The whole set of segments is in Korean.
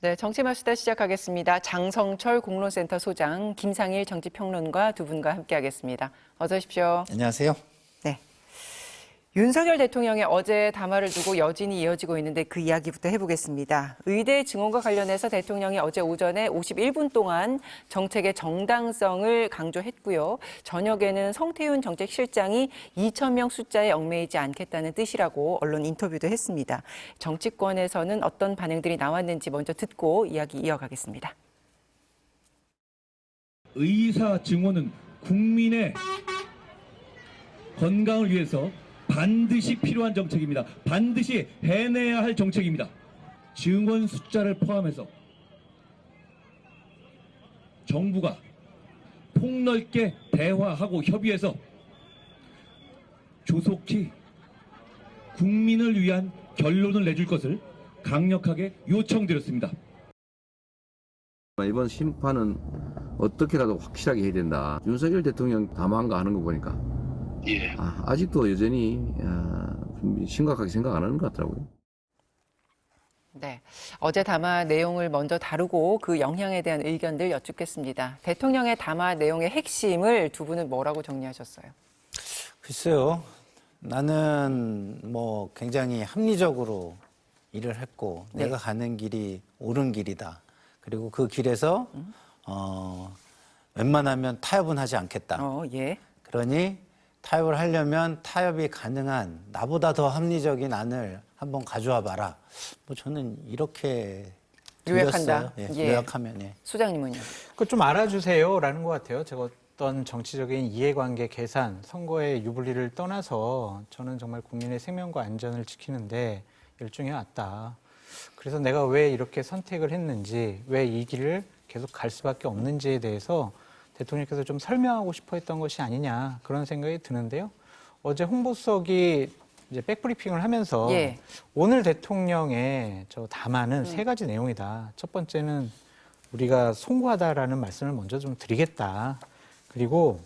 네, 정치마수다 시작하겠습니다. 장성철 공론센터 소장, 김상일 정치평론가 두 분과 함께하겠습니다. 어서 오십시오. 안녕하세요. 네. 윤석열 대통령의 어제 담화를 두고 여진이 이어지고 있는데 그 이야기부터 해보겠습니다. 의대 증원과 관련해서 대통령이 어제 오전에 51분 동안 정책의 정당성을 강조했고요. 저녁에는 성태윤 정책실장이 2,000명 숫자에 얽매이지 않겠다는 뜻이라고 언론 인터뷰도 했습니다. 정치권에서는 어떤 반응들이 나왔는지 먼저 듣고 이야기 이어가겠습니다. 의사 증원은 국민의 건강을 위해서 반드시 필요한 정책입니다. 반드시 해내야 할 정책입니다. 증원 숫자를 포함해서 정부가 폭넓게 대화하고 협의해서 조속히 국민을 위한 결론을 내줄 것을 강력하게 요청드렸습니다. 이번 심판은 어떻게라도 확실하게 해야 된다. 윤석열 대통령 담화한 거 하는 거 보니까 아직도 여전히 좀 심각하게 생각 안 하는 것 같더라고요. 네, 어제 담화 내용을 먼저 다루고 그 영향에 대한 의견들 여쭙겠습니다. 대통령의 담화 내용의 핵심을 두 분은 뭐라고 정리하셨어요? 글쎄요. 나는 뭐 굉장히 합리적으로 일을 했고 네. 내가 가는 길이 옳은 길이다. 그리고 그 길에서 웬만하면 타협은 하지 않겠다. 예. 그러니 타협을 하려면 타협이 가능한 나보다 더 합리적인 안을 한번 가져와 봐라. 뭐 저는 이렇게 요약한다. 들렸어요. 예. 요약하면. 예. 소장님은요? 그거 좀 알아주세요라는 것 같아요. 제가 어떤 정치적인 이해관계 계산, 선거의 유불리를 떠나서 저는 정말 국민의 생명과 안전을 지키는데 열중해 왔다. 그래서 내가 왜 이렇게 선택을 했는지, 왜 이 길을 계속 갈 수밖에 없는지에 대해서 대통령께서 좀 설명하고 싶어 했던 것이 아니냐 그런 생각이 드는데요. 어제 홍보석이 이제 백브리핑을 하면서 예. 오늘 대통령의 저 담화는 세 가지 내용이다. 첫 번째는 우리가 송구하다라는 말씀을 먼저 좀 드리겠다. 그리고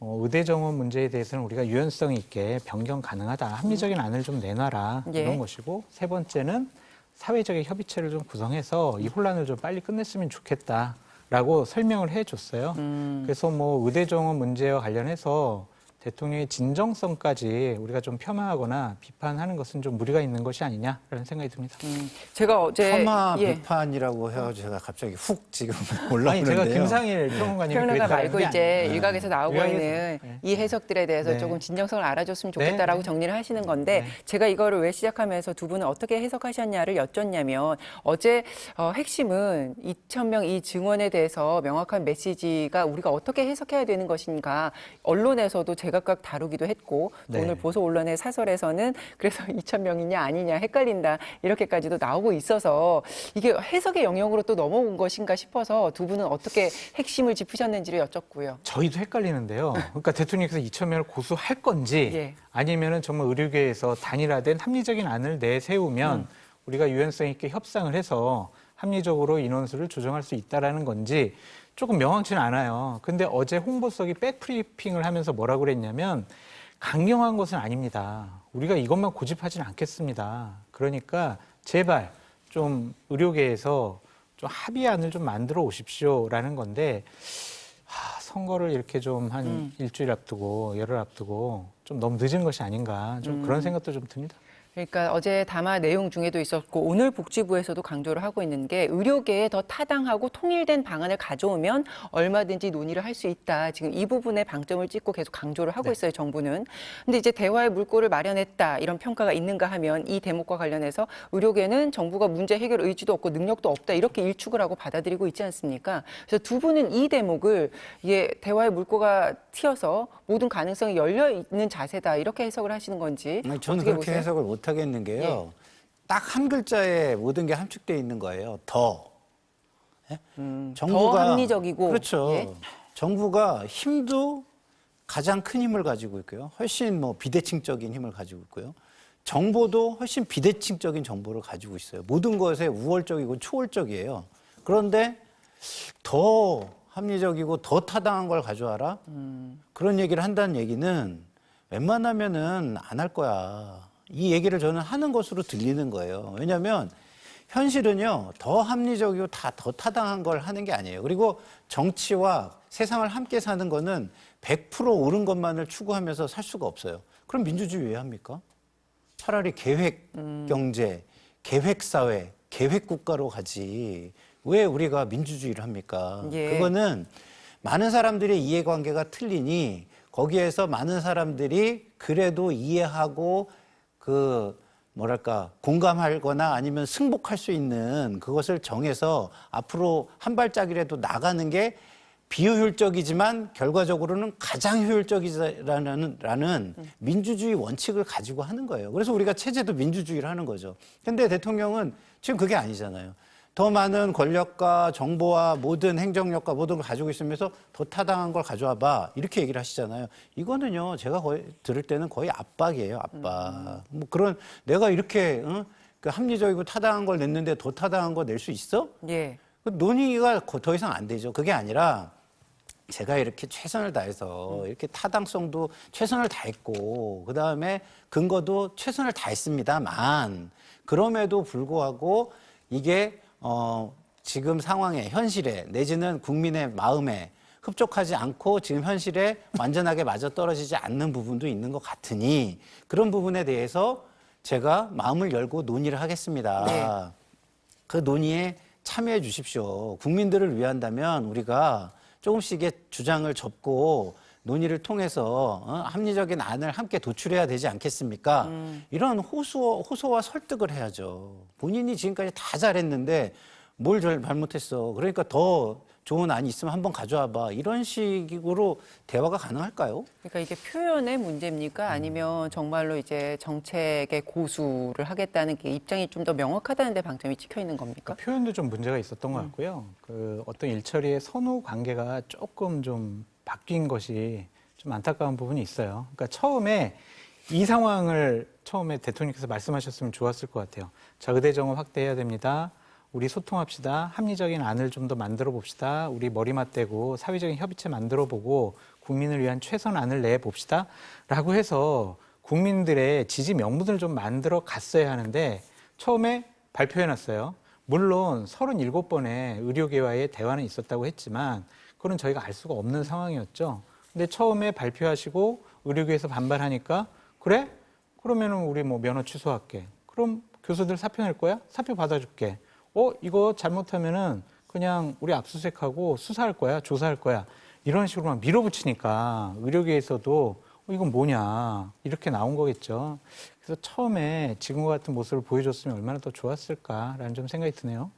의대 정원 문제에 대해서는 우리가 유연성 있게 변경 가능하다. 합리적인 안을 좀 내놔라. 예. 이런 것이고 세 번째는 사회적인 협의체를 좀 구성해서 이 혼란을 좀 빨리 끝냈으면 좋겠다라고 설명을 해줬어요. 그래서 뭐 의대 정원 문제와 관련해서 대통령의 진정성까지 우리가 좀 폄하하거나 비판하는 것은 좀 무리가 있는 것이 아니냐라는 생각이 듭니다. 제가 어제 폄하 비판이라고 해서 제가 갑자기 훅 지금 올라오는데요. 아니 제가 김상일 평론가님 평론가 말고 이제 일각에서 나오고 일각에서, 있는 네. 이 해석들에 대해서 네. 조금 진정성을 알아줬으면 좋겠다라고 네. 정리를 하시는 건데 네. 제가 이거를 왜 시작하면서 두 분은 어떻게 해석하셨냐를 여쭙냐면 어제 핵심은 2,000명 이 증원에 대해서 명확한 메시지가 우리가 어떻게 해석해야 되는 것인가 언론에서도 제각각 다루기도 했고 또 네. 오늘 보수 언론의 사설에서는 그래서 2,000명이냐 아니냐 헷갈린다 이렇게까지도 나오고 있어서 이게 해석의 영역으로 또 넘어온 것인가 싶어서 두 분은 어떻게 핵심을 짚으셨는지를 여쭙고요. 저희도 헷갈리는데요. 그러니까 대통령께서 2,000명을 고수할 건지 예. 아니면은 정말 의료계에서 단일화된 합리적인 안을 내세우면 우리가 유연성 있게 협상을 해서 합리적으로 인원수를 조정할 수 있다라는 건지 조금 명확치는 않아요. 근데 어제 홍보석이 백브리핑을 하면서 뭐라고 그랬냐면 강경한 것은 아닙니다. 우리가 이것만 고집하지는 않겠습니다. 그러니까 제발 좀 의료계에서 좀 합의안을 좀 만들어 오십시오라는 건데 선거를 이렇게 좀 한 일주일 앞두고 열흘 앞두고 좀 너무 늦은 것이 아닌가 좀 그런 생각도 좀 듭니다. 그러니까 어제 담화 내용 중에도 있었고 오늘 복지부에서도 강조를 하고 있는 게 의료계에 더 타당하고 통일된 방안을 가져오면 얼마든지 논의를 할 수 있다. 지금 이 부분에 방점을 찍고 계속 강조를 하고 있어요, 정부는. 근데 이제 대화의 물꼬를 마련했다. 이런 평가가 있는가 하면 이 대목과 관련해서 의료계는 정부가 문제 해결 의지도 없고 능력도 없다. 이렇게 일축을 하고 받아들이고 있지 않습니까? 그래서 두 분은 이 대목을 대화의 물꼬가 튀어서 모든 가능성이 열려 있는 자세다. 이렇게 해석을 하시는 건지. 아니, 저는 어떻게 그렇게 보세요? 해석을 못 하겠는 게요. 딱 한 글자에 모든 게 함축되어 있는 거예요. 더. 예? 더 합리적이고. 그렇죠. 예. 정부가 힘도 가장 큰 힘을 가지고 있고요. 훨씬 뭐 비대칭적인 힘을 가지고 있고요. 정보도 훨씬 비대칭적인 정보를 가지고 있어요. 모든 것에 우월적이고 초월적이에요. 그런데 더 합리적이고 더 타당한 걸 가져와라? 그런 얘기를 한다는 얘기는 웬만하면은 안 할 거야. 이 얘기를 저는 하는 것으로 들리는 거예요. 왜냐하면 현실은요, 더 합리적이고 더 타당한 걸 하는 게 아니에요. 그리고 정치와 세상을 함께 사는 거는 100% 옳은 것만을 추구하면서 살 수가 없어요. 그럼 민주주의 왜 합니까? 차라리 계획 경제, 계획 사회, 계획 국가로 가지. 왜 우리가 민주주의를 합니까? 예. 그거는 많은 사람들의 이해관계가 틀리니 거기에서 많은 사람들이 그래도 이해하고 공감하거나 아니면 승복할 수 있는 그것을 정해서 앞으로 한 발짝이라도 나가는 게 비효율적이지만 결과적으로는 가장 효율적이라는 민주주의 원칙을 가지고 하는 거예요. 그래서 우리가 체제도 민주주의를 하는 거죠. 근데 대통령은 지금 그게 아니잖아요. 더 많은 권력과 정보와 모든 행정력과 모든 걸 가지고 있으면서 더 타당한 걸 가져와 봐. 이렇게 얘기를 하시잖아요. 이거는요, 제가 거의 들을 때는 거의 압박이에요, 압박. 뭐 그런, 내가 이렇게, 그 합리적이고 타당한 걸 냈는데 더 타당한 거 낼 수 있어? 예. 그 논의가 더 이상 안 되죠. 그게 아니라 제가 이렇게 최선을 다해서 이렇게 타당성도 최선을 다했고, 그 다음에 근거도 최선을 다했습니다만, 그럼에도 불구하고 이게 지금 상황에, 현실에, 내지는 국민의 마음에 흡족하지 않고 지금 현실에 완전하게 맞아떨어지지 않는 부분도 있는 것 같으니 그런 부분에 대해서 제가 마음을 열고 논의를 하겠습니다. 네. 그 논의에 참여해 주십시오. 국민들을 위한다면 우리가 조금씩의 주장을 접고 논의를 통해서 합리적인 안을 함께 도출해야 되지 않겠습니까? 이런 호소와 설득을 해야죠. 본인이 지금까지 다 잘했는데 뭘 잘못했어. 그러니까 더 좋은 안이 있으면 한번 가져와 봐. 이런 식으로 대화가 가능할까요? 그러니까 이게 표현의 문제입니까? 아니면 정말로 이제 정책의 고수를 하겠다는 게 입장이 좀 더 명확하다는 데 방점이 찍혀 있는 겁니까? 표현도 좀 문제가 있었던 것 같고요. 어떤 일처리의 선후 관계가 조금 좀 바뀐 것이 좀 안타까운 부분이 있어요. 그러니까 처음에 이 상황을 처음에 대통령께서 말씀하셨으면 좋았을 것 같아요. 자, 의대 정원 확대해야 됩니다. 우리 소통합시다. 합리적인 안을 좀 더 만들어 봅시다. 우리 머리 맞대고 사회적인 협의체 만들어 보고 국민을 위한 최선안을 내봅시다. 라고 해서 국민들의 지지 명분을 좀 만들어 갔어야 하는데 처음에 발표해놨어요. 물론 37번의 의료계와의 대화는 있었다고 했지만 그건 저희가 알 수가 없는 상황이었죠. 근데 처음에 발표하시고 의료계에서 반발하니까 그래? 그러면은 우리 뭐 면허 취소할게. 그럼 교수들 사표 낼 거야? 사표 받아줄게. 이거 잘못하면은 그냥 우리 압수수색하고 수사할 거야, 조사할 거야. 이런 식으로 막 밀어붙이니까 의료계에서도 이건 뭐냐 이렇게 나온 거겠죠. 그래서 처음에 지금과 같은 모습을 보여줬으면 얼마나 더 좋았을까라는 좀 생각이 드네요.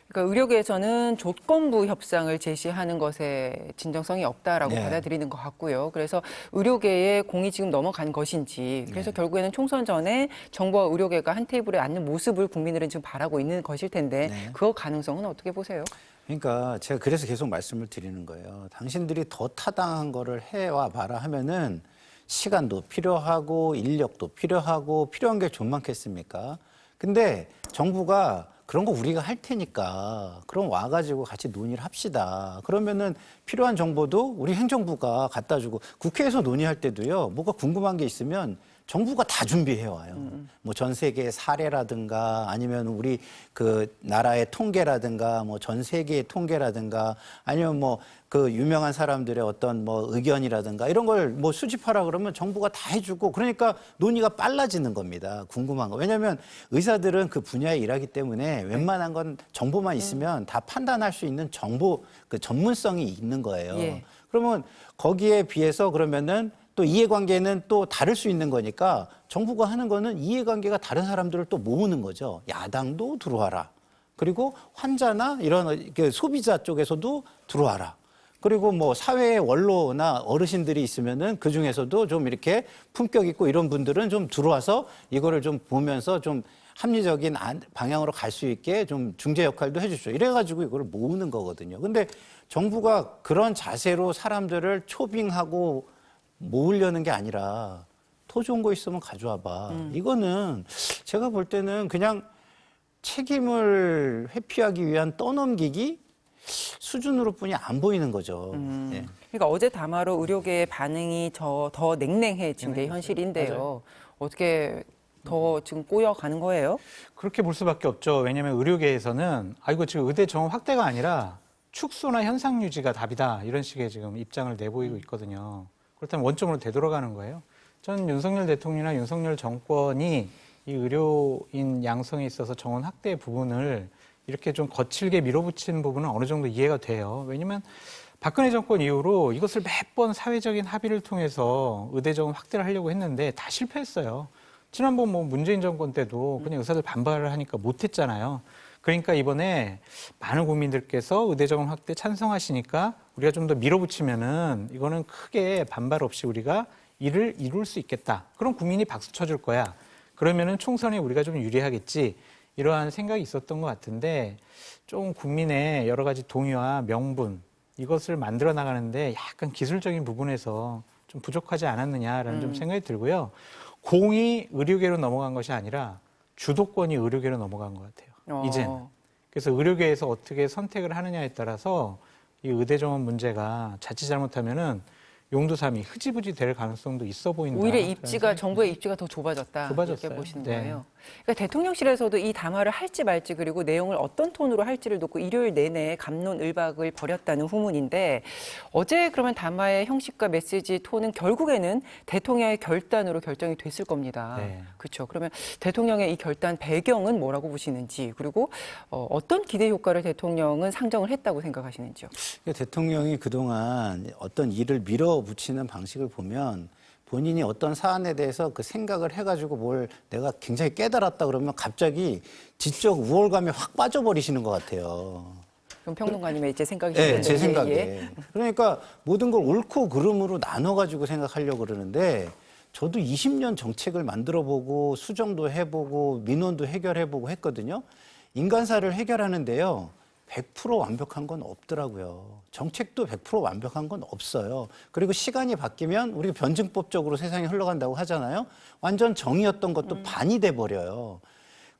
그러니까 의료계에서는 조건부 협상을 제시하는 것에 진정성이 없다라고 네. 받아들이는 것 같고요. 그래서 의료계의 공이 지금 넘어간 것인지, 그래서 결국에는 총선 전에 정부와 의료계가 한 테이블에 앉는 모습을 국민들은 지금 바라고 있는 것일 텐데 그 가능성은 어떻게 보세요? 그러니까 제가 그래서 계속 말씀을 드리는 거예요. 당신들이 더 타당한 거를 해와 봐라 하면은 시간도 필요하고 인력도 필요하고 필요한 게 좀 많겠습니까? 근데 정부가 그런 거 우리가 할 테니까 그럼 와가지고 같이 논의를 합시다. 그러면은 필요한 정보도 우리 행정부가 갖다 주고 국회에서 논의할 때도요. 뭐가 궁금한 게 있으면 정부가 다 준비해 와요. 뭐 전 세계 사례라든가 아니면 우리 그 나라의 통계라든가 뭐 전 세계의 통계라든가 아니면 뭐 그 유명한 사람들의 어떤 뭐 의견이라든가 이런 걸 뭐 수집하라 그러면 정부가 다 해주고 그러니까 논의가 빨라지는 겁니다. 궁금한 거. 왜냐하면 의사들은 그 분야에 일하기 때문에 웬만한 건 정보만 있으면 다 판단할 수 있는 정보 그 전문성이 있는 거예요. 예. 그러면 거기에 비해서 그러면은 또 이해관계는 또 다를 수 있는 거니까 정부가 하는 거는 이해관계가 다른 사람들을 또 모으는 거죠. 야당도 들어와라. 그리고 환자나 이런 소비자 쪽에서도 들어와라. 그리고 뭐 사회의 원로나 어르신들이 있으면은 그 중에서도 좀 이렇게 품격 있고 이런 분들은 좀 들어와서 이거를 좀 보면서 좀 합리적인 방향으로 갈 수 있게 좀 중재 역할도 해주죠. 이래가지고 이걸 모으는 거거든요. 근데 정부가 그런 자세로 사람들을 초빙하고 모으려는 게 아니라 더 좋은 거 있으면 가져와 봐. 이거는 제가 볼 때는 그냥 책임을 회피하기 위한 떠넘기기 수준으로 뿐이 안 보이는 거죠. 네. 그러니까 어제 담화로 의료계의 반응이 더 냉랭해진 게 현실인데요. 어떻게 더 지금 꼬여가는 거예요? 그렇게 볼 수밖에 없죠. 왜냐하면 의료계에서는 이거 지금 의대 정원 확대가 아니라 축소나 현상 유지가 답이다. 이런 식의 지금 입장을 내보이고 있거든요. 그렇다면 원점으로 되돌아가는 거예요. 저는 윤석열 대통령이나 윤석열 정권이 이 의료인 양성에 있어서 정원 확대 부분을 이렇게 좀 거칠게 밀어붙이는 부분은 어느 정도 이해가 돼요. 왜냐하면 박근혜 정권 이후로 이것을 몇 번 사회적인 합의를 통해서 의대 정원 확대를 하려고 했는데 다 실패했어요. 지난번 뭐 문재인 정권 때도 그냥 의사들 반발을 하니까 못했잖아요. 그러니까 이번에 많은 국민들께서 의대 정원 확대 찬성하시니까 우리가 좀 더 밀어붙이면은 이거는 크게 반발 없이 우리가 이를 이룰 수 있겠다. 그럼 국민이 박수 쳐줄 거야. 그러면은 총선에 우리가 좀 유리하겠지. 이러한 생각이 있었던 것 같은데 좀 국민의 여러 가지 동의와 명분 이것을 만들어 나가는데 약간 기술적인 부분에서 좀 부족하지 않았느냐라는 좀 생각이 들고요. 공이 의료계로 넘어간 것이 아니라 주도권이 의료계로 넘어간 것 같아요. 이제는. 그래서 의료계에서 어떻게 선택을 하느냐에 따라서 이 의대 정원 문제가 자칫 잘못하면은 용두삼이 흐지부지 될 가능성도 있어 보인다. 오히려 입지가 정부의 입지가 더 좁아졌다. 좁아졌어요. 이렇게 보시는 네. 거예요. 그러니까 대통령실에서도 이 담화를 할지 말지 그리고 내용을 어떤 톤으로 할지를 놓고 일요일 내내 갑론을박을 벌였다는 후문인데 어제 그러면 담화의 형식과 메시지 톤은 결국에는 대통령의 결단으로 결정이 됐을 겁니다. 네. 그렇죠. 그러면 대통령의 이 결단 배경은 뭐라고 보시는지 그리고 어떤 기대 효과를 대통령은 상정을 했다고 생각하시는지요? 대통령이 그동안 어떤 일을 밀어붙이는 방식을 보면 본인이 어떤 사안에 대해서 그 생각을 해가지고 뭘 내가 굉장히 깨달았다 그러면 갑자기 지적 우월감에 확 빠져버리시는 것 같아요. 그럼 평론가님의 이제 생각이신데. 네, 제 생각에. 예. 그러니까 모든 걸 옳고 그름으로 나눠가지고 생각하려고 그러는데 저도 20년 정책을 만들어보고 수정도 해보고 민원도 해결해보고 했거든요. 인간사를 해결하는데요. 100% 완벽한 건 없더라고요. 정책도 100% 완벽한 건 없어요. 그리고 시간이 바뀌면 우리가 변증법적으로 세상이 흘러간다고 하잖아요. 완전 정의였던 것도 반이 돼버려요.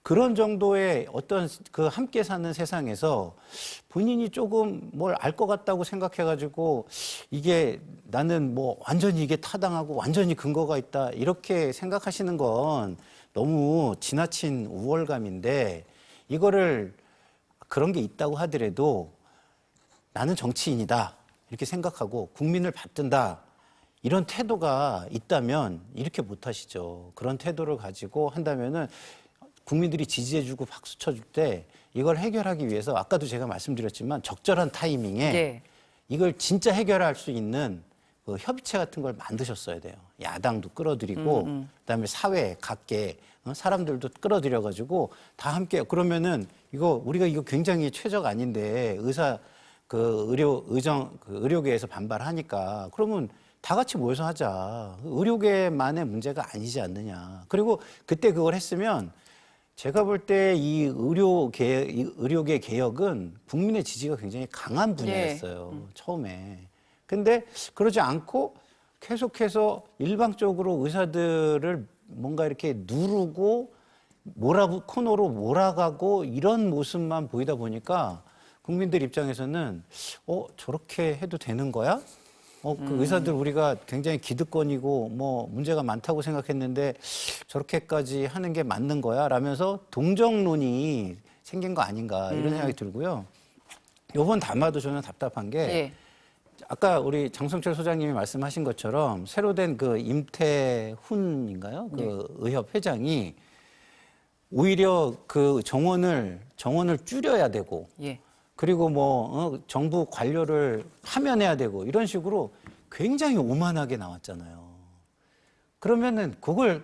그런 정도의 어떤 그 함께 사는 세상에서 본인이 조금 뭘 알 것 같다고 생각해가지고 이게 나는 뭐 완전히 이게 타당하고 완전히 근거가 있다 이렇게 생각하시는 건 너무 지나친 우월감인데 이거를 그런 게 있다고 하더라도 나는 정치인이다 이렇게 생각하고 국민을 받든다 이런 태도가 있다면 이렇게 못 하시죠. 그런 태도를 가지고 한다면은 국민들이 지지해주고 박수 쳐줄 때 이걸 해결하기 위해서 아까도 제가 말씀드렸지만 적절한 타이밍에 예. 이걸 진짜 해결할 수 있는 그 협의체 같은 걸 만드셨어야 돼요. 야당도 끌어들이고 그다음에 사회 각계 사람들도 끌어들여가지고 다 함께 그러면은 이거 우리가 이거 굉장히 최적 아닌데 의사 그 의료계에서 반발하니까 그러면 다 같이 모여서 하자. 의료계만의 문제가 아니지 않느냐. 그리고 그때 그걸 했으면 제가 볼 때 이 의료계 개혁은 국민의 지지가 굉장히 강한 분야였어요. 처음에. 근데 그러지 않고 계속해서 일방적으로 의사들을 뭔가 이렇게 누르고 코너로 몰아가고 이런 모습만 보이다 보니까 국민들 입장에서는 저렇게 해도 되는 거야? 그 의사들 우리가 굉장히 기득권이고 뭐 문제가 많다고 생각했는데 저렇게까지 하는 게 맞는 거야? 라면서 동정론이 생긴 거 아닌가 이런 생각이 들고요. 요번 담화도 저는 답답한 게 예. 아까 우리 장성철 소장님이 말씀하신 것처럼 새로 된 그 임태훈인가요? 그 의협 회장이 오히려 그 정원을 줄여야 되고 예. 그리고 뭐 정부 관료를 파면해야 되고 이런 식으로 굉장히 오만하게 나왔잖아요. 그러면은 그걸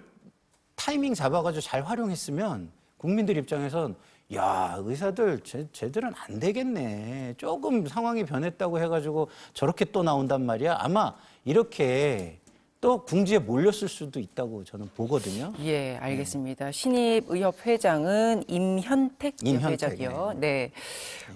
타이밍 잡아가지고 잘 활용했으면 국민들 입장에선 야 의사들 쟤들은 안 되겠네. 조금 상황이 변했다고 해가지고 저렇게 또 나온단 말이야. 아마 이렇게 또 궁지에 몰렸을 수도 있다고 저는 보거든요. 예, 알겠습니다. 신입의협 회장은 임현택 회장이요. 네.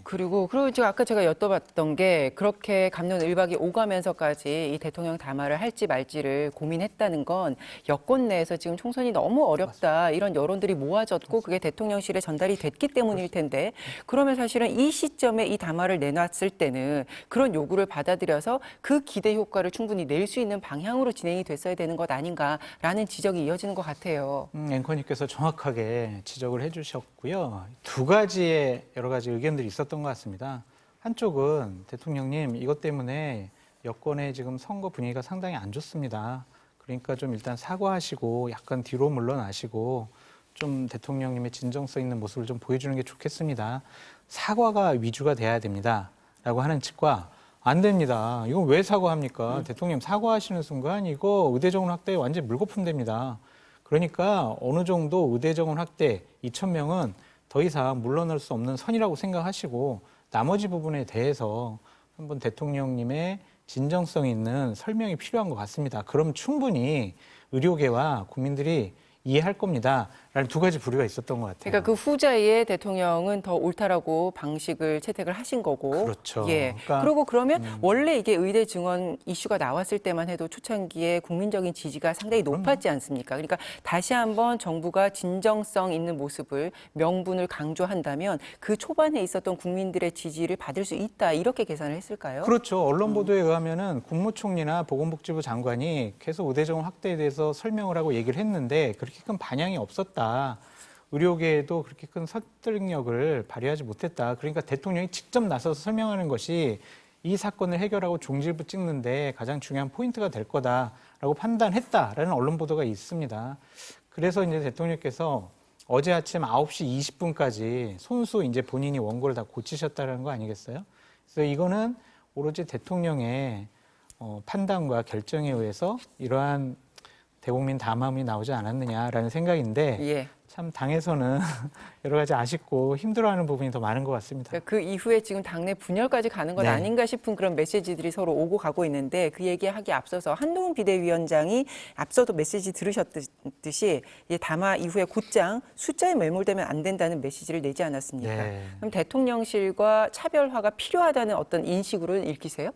그리고 제가 아까 제가 여쭤봤던 게 그렇게 갑론을박이 오가면서까지 이 대통령 담화를 할지 말지를 고민했다는 건 여권 내에서 지금 총선이 너무 어렵다 이런 여론들이 모아졌고 그게 대통령실에 전달이 됐기 때문일 텐데 그러면 사실은 이 시점에 이 담화를 내놨을 때는 그런 요구를 받아들여서 그 기대 효과를 충분히 낼 수 있는 방향으로 진행이 진행이 됐어야 되는 것 아닌가라는 지적이 이어지는 것 같아요. 앵커님께서 정확하게 지적을 해주셨고요. 두 가지의 여러 가지 의견들이 있었던 것 같습니다. 한쪽은 대통령님 이것 때문에 여권의 지금 선거 분위기가 상당히 안 좋습니다. 그러니까 좀 일단 사과하시고 약간 뒤로 물러나시고 좀 대통령님의 진정성 있는 모습을 좀 보여주는 게 좋겠습니다. 사과가 위주가 돼야 됩니다. 라고 하는 측과 안 됩니다. 이건 왜 사과합니까? 대통령 사과하시는 순간 이거 의대정원 확대 완전히 물거품됩니다. 그러니까 어느 정도 의대정원 확대 2,000명은 더 이상 물러날 수 없는 선이라고 생각하시고 나머지 부분에 대해서 한번 대통령님의 진정성 있는 설명이 필요한 것 같습니다. 그럼 충분히 의료계와 국민들이 이해할 겁니다. 라는 두 가지 부류가 있었던 것 같아요. 그러니까 그 후자의 대통령은 더 옳다라고 방식을 채택을 하신 거고. 그렇죠. 예. 그러니까, 그리고 그러면 원래 이게 의대 증원 이슈가 나왔을 때만 해도 초창기에 국민적인 지지가 상당히 높았지 않습니까? 그러니까 다시 한번 정부가 진정성 있는 모습을 명분을 강조한다면 그 초반에 있었던 국민들의 지지를 받을 수 있다. 이렇게 계산을 했을까요? 그렇죠. 언론 보도에 의하면은 국무총리나 보건복지부 장관이 계속 의대정원 확대에 대해서 설명을 하고 얘기를 했는데 그렇게 큰 반향이 없었다. 의료계에도 그렇게 큰 설득력을 발휘하지 못했다. 그러니까 대통령이 직접 나서서 설명하는 것이 이 사건을 해결하고 종지부 찍는데 가장 중요한 포인트가 될 거다라고 판단했다라는 언론 보도가 있습니다. 그래서 이제 대통령께서 어제 아침 9시 20분까지 손수 이제 본인이 원고를 다 고치셨다는 거 아니겠어요? 그래서 이거는 오로지 대통령의 판단과 결정에 의해서 이러한 대국민 담화문이 나오지 않았느냐라는 생각인데 예. 참 당에서는 여러 가지 아쉽고 힘들어하는 부분이 더 많은 것 같습니다. 그러니까 그 이후에 지금 당내 분열까지 가는 건 네. 아닌가 싶은 그런 메시지들이 서로 오고 가고 있는데 그 얘기하기 앞서서 한동훈 비대위원장이 앞서도 메시지 들으셨듯이 이 담화 이후에 곧장 숫자에 매몰되면 안 된다는 메시지를 내지 않았습니까? 네. 그럼 대통령실과 차별화가 필요하다는 어떤 인식으로 읽히세요?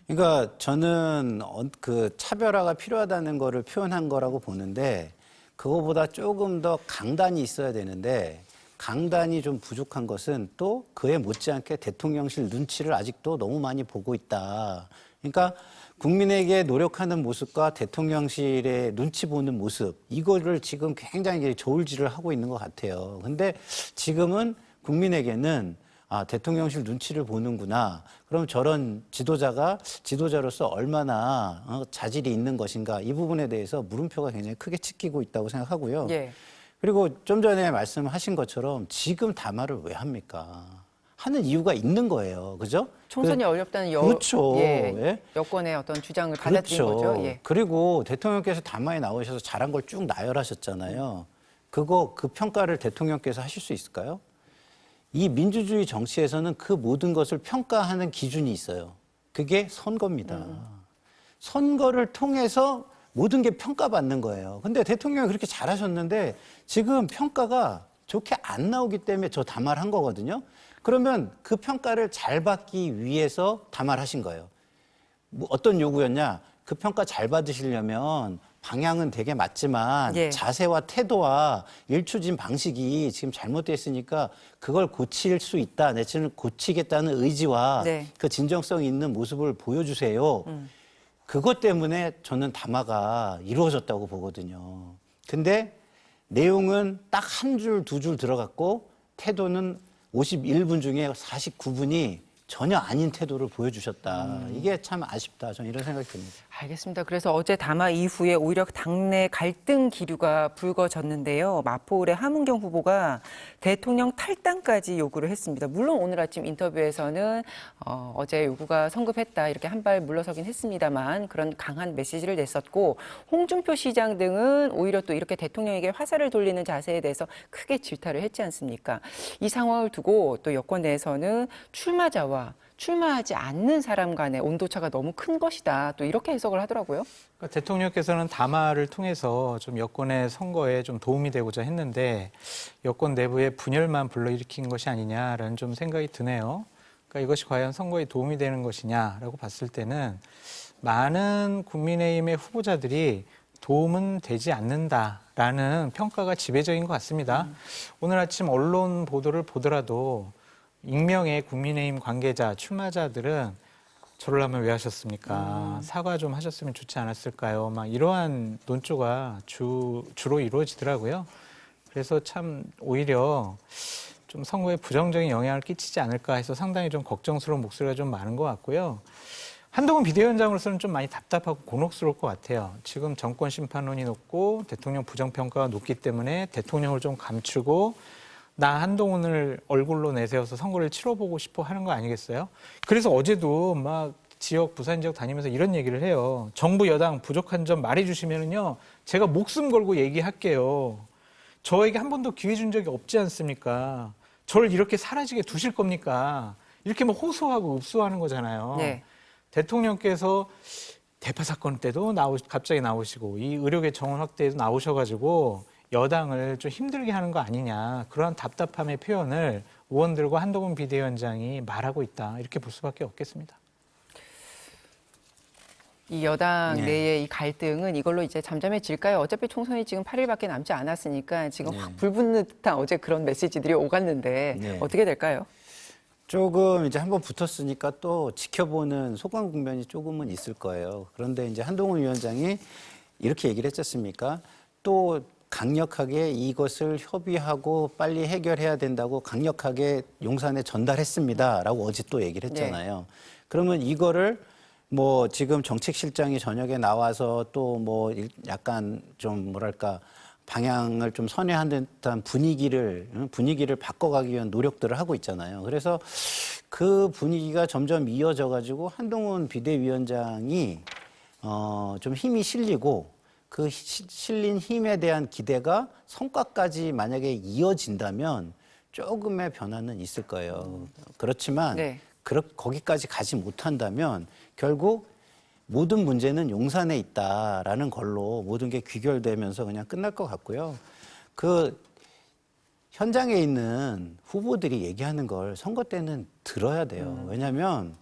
그러니까 저는 그 차별화가 필요하다는 거를 표현한 거라고 보는데 그거보다 조금 더 강단이 있어야 되는데 강단이 좀 부족한 것은 또 그에 못지않게 대통령실 눈치를 아직도 너무 많이 보고 있다. 그러니까 국민에게 노력하는 모습과 대통령실의 눈치 보는 모습 이거를 지금 굉장히 저울질을 하고 있는 것 같아요. 근데 지금은 국민에게는 대통령실 눈치를 보는구나. 그럼 저런 지도자로서 얼마나 자질이 있는 것인가. 이 부분에 대해서 물음표가 굉장히 크게 찍히고 있다고 생각하고요. 예. 그리고 좀 전에 말씀하신 것처럼 지금 담화를 왜 합니까? 하는 이유가 있는 거예요. 그죠? 총선이 어렵다는 그렇죠. 예, 여권의 어떤 주장을 받아들인 그렇죠. 거죠. 예. 그리고 대통령께서 담화에 나오셔서 잘한 걸 쭉 나열하셨잖아요. 그 평가를 대통령께서 하실 수 있을까요? 이 민주주의 정치에서는 그 모든 것을 평가하는 기준이 있어요. 그게 선거입니다. 선거를 통해서 모든 게 평가받는 거예요. 근데 대통령이 그렇게 잘하셨는데 지금 평가가 좋게 안 나오기 때문에 저 담화를 한 거거든요. 그러면 그 평가를 잘 받기 위해서 담화를 하신 거예요. 뭐 어떤 요구였냐? 그 평가 잘 받으시려면 방향은 되게 맞지만 예. 자세와 태도와 일추진 방식이 지금 잘못됐으니까 그걸 고칠 수 있다. 내지는 고치겠다는 의지와 네. 그 진정성 있는 모습을 보여주세요. 그것 때문에 저는 담화가 이루어졌다고 보거든요. 근데 내용은 딱 한 줄, 두 줄 들어갔고 태도는 51분 중에 49분이 전혀 아닌 태도를 보여주셨다. 이게 참 아쉽다. 저는 이런 생각이 듭니다. 알겠습니다. 그래서 어제 담화 이후에 오히려 당내 갈등 기류가 불거졌는데요. 마포울의 함은경 후보가 대통령 탈당까지 요구를 했습니다. 물론 오늘 아침 인터뷰에서는 어제 요구가 성급했다 이렇게 한 발 물러서긴 했습니다만 그런 강한 메시지를 냈었고 홍준표 시장 등은 오히려 또 이렇게 대통령에게 화살을 돌리는 자세에 대해서 크게 질타를 했지 않습니까? 이 상황을 두고 또 여권 내에서는 출마자와 출마하지 않는 사람 간의 온도차가 너무 큰 것이다. 또 이렇게 해석을 하더라고요. 그러니까 대통령께서는 담화를 통해서 좀 여권의 선거에 좀 도움이 되고자 했는데 여권 내부의 분열만 불러일으킨 것이 아니냐라는 좀 생각이 드네요. 그러니까 이것이 과연 선거에 도움이 되는 것이냐라고 봤을 때는 많은 국민의힘의 후보자들이 도움은 되지 않는다라는 평가가 지배적인 것 같습니다. 오늘 아침 언론 보도를 보더라도 익명의 국민의힘 관계자, 출마자들은 저를 하면 왜 하셨습니까? 사과 좀 하셨으면 좋지 않았을까요? 막 이러한 논조가 주로 이루어지더라고요. 그래서 참 오히려 좀 선거에 부정적인 영향을 끼치지 않을까 해서 상당히 좀 걱정스러운 목소리가 좀 많은 것 같고요. 한동훈 비대위원장으로서는 좀 많이 답답하고 곤혹스러울 것 같아요. 지금 정권 심판론이 높고 대통령 부정평가가 높기 때문에 대통령을 좀 감추고 나 한동훈을 얼굴로 내세워서 선거를 치러보고 싶어 하는 거 아니겠어요? 그래서 어제도 막 부산 지역 다니면서 이런 얘기를 해요. 정부 여당 부족한 점 말해주시면은요, 제가 목숨 걸고 얘기할게요. 저에게 한 번도 기회 준 적이 없지 않습니까? 저를 이렇게 사라지게 두실 겁니까? 이렇게 뭐 호소하고 읍소하는 거잖아요. 네. 대통령께서 대파 사건 때도 갑자기 나오시고 이 의료계 정원 확대에도 나오셔가지고 여당을 좀 힘들게 하는 거 아니냐, 그러한 답답함의 표현을 의원들과 한동훈 비대위원장이 말하고 있다, 이렇게 볼 수밖에 없겠습니다. 이 여당 네. 내의 이 갈등은 이걸로 이제 잠잠해질까요? 어차피 총선이 지금 8일밖에 남지 않았으니까 지금 네. 확 불붙는 듯한 어제 그런 메시지들이 오갔는데 네. 어떻게 될까요? 조금 이제 한번 붙었으니까 또 지켜보는 소강 국면이 조금은 있을 거예요. 그런데 이제 한동훈 위원장이 이렇게 얘기를 했지 않습니까? 또 강력하게 이것을 협의하고 빨리 해결해야 된다고 강력하게 용산에 전달했습니다라고 어제 또 얘기를 했잖아요. 그러면 이거를 뭐 지금 정책실장이 저녁에 나와서 또 뭐 약간 좀 뭐랄까 방향을 좀 선회한 듯한 분위기를 바꿔가기 위한 노력들을 하고 있잖아요. 그래서 그 분위기가 점점 이어져 가지고 한동훈 비대위원장이 좀 힘이 실리고 그 실린 힘에 대한 기대가 성과까지 만약에 이어진다면 조금의 변화는 있을 거예요. 그렇지만 네. 거기까지 가지 못한다면 결국 모든 문제는 용산에 있다라는 걸로 모든 게 귀결되면서 그냥 끝날 것 같고요. 그 현장에 있는 후보들이 얘기하는 걸 선거 때는 들어야 돼요. 왜냐하면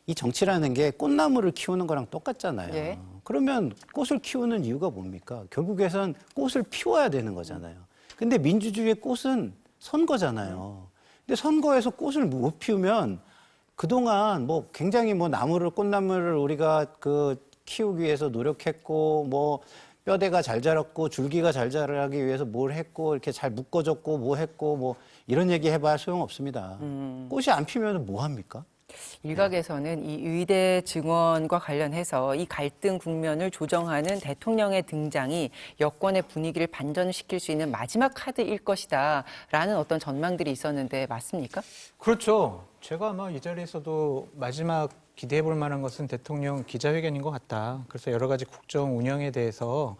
이 정치라는 게 꽃나무를 키우는 거랑 똑같잖아요. 예. 그러면 꽃을 키우는 이유가 뭡니까? 결국에선 꽃을 피워야 되는 거잖아요. 근데 민주주의의 꽃은 선거잖아요. 근데 선거에서 꽃을 못 피우면 그동안 뭐 굉장히 뭐 꽃나무를 우리가 키우기 위해서 노력했고 뭐 뼈대가 잘 자랐고 줄기가 잘 자라기 위해서 뭘 했고 이렇게 잘 묶어졌고 뭐 했고 뭐 이런 얘기 해봐야 소용없습니다. 꽃이 안 피면 뭐 합니까? 일각에서는 이 의대 증원과 관련해서 이 갈등 국면을 조정하는 대통령의 등장이 여권의 분위기를 반전시킬 수 있는 마지막 카드일 것이다라는 어떤 전망들이 있었는데 맞습니까? 그렇죠. 제가 아마 이 자리에서도 마지막 기대해 볼 만한 것은 대통령 기자회견인 것 같다. 그래서 여러 가지 국정 운영에 대해서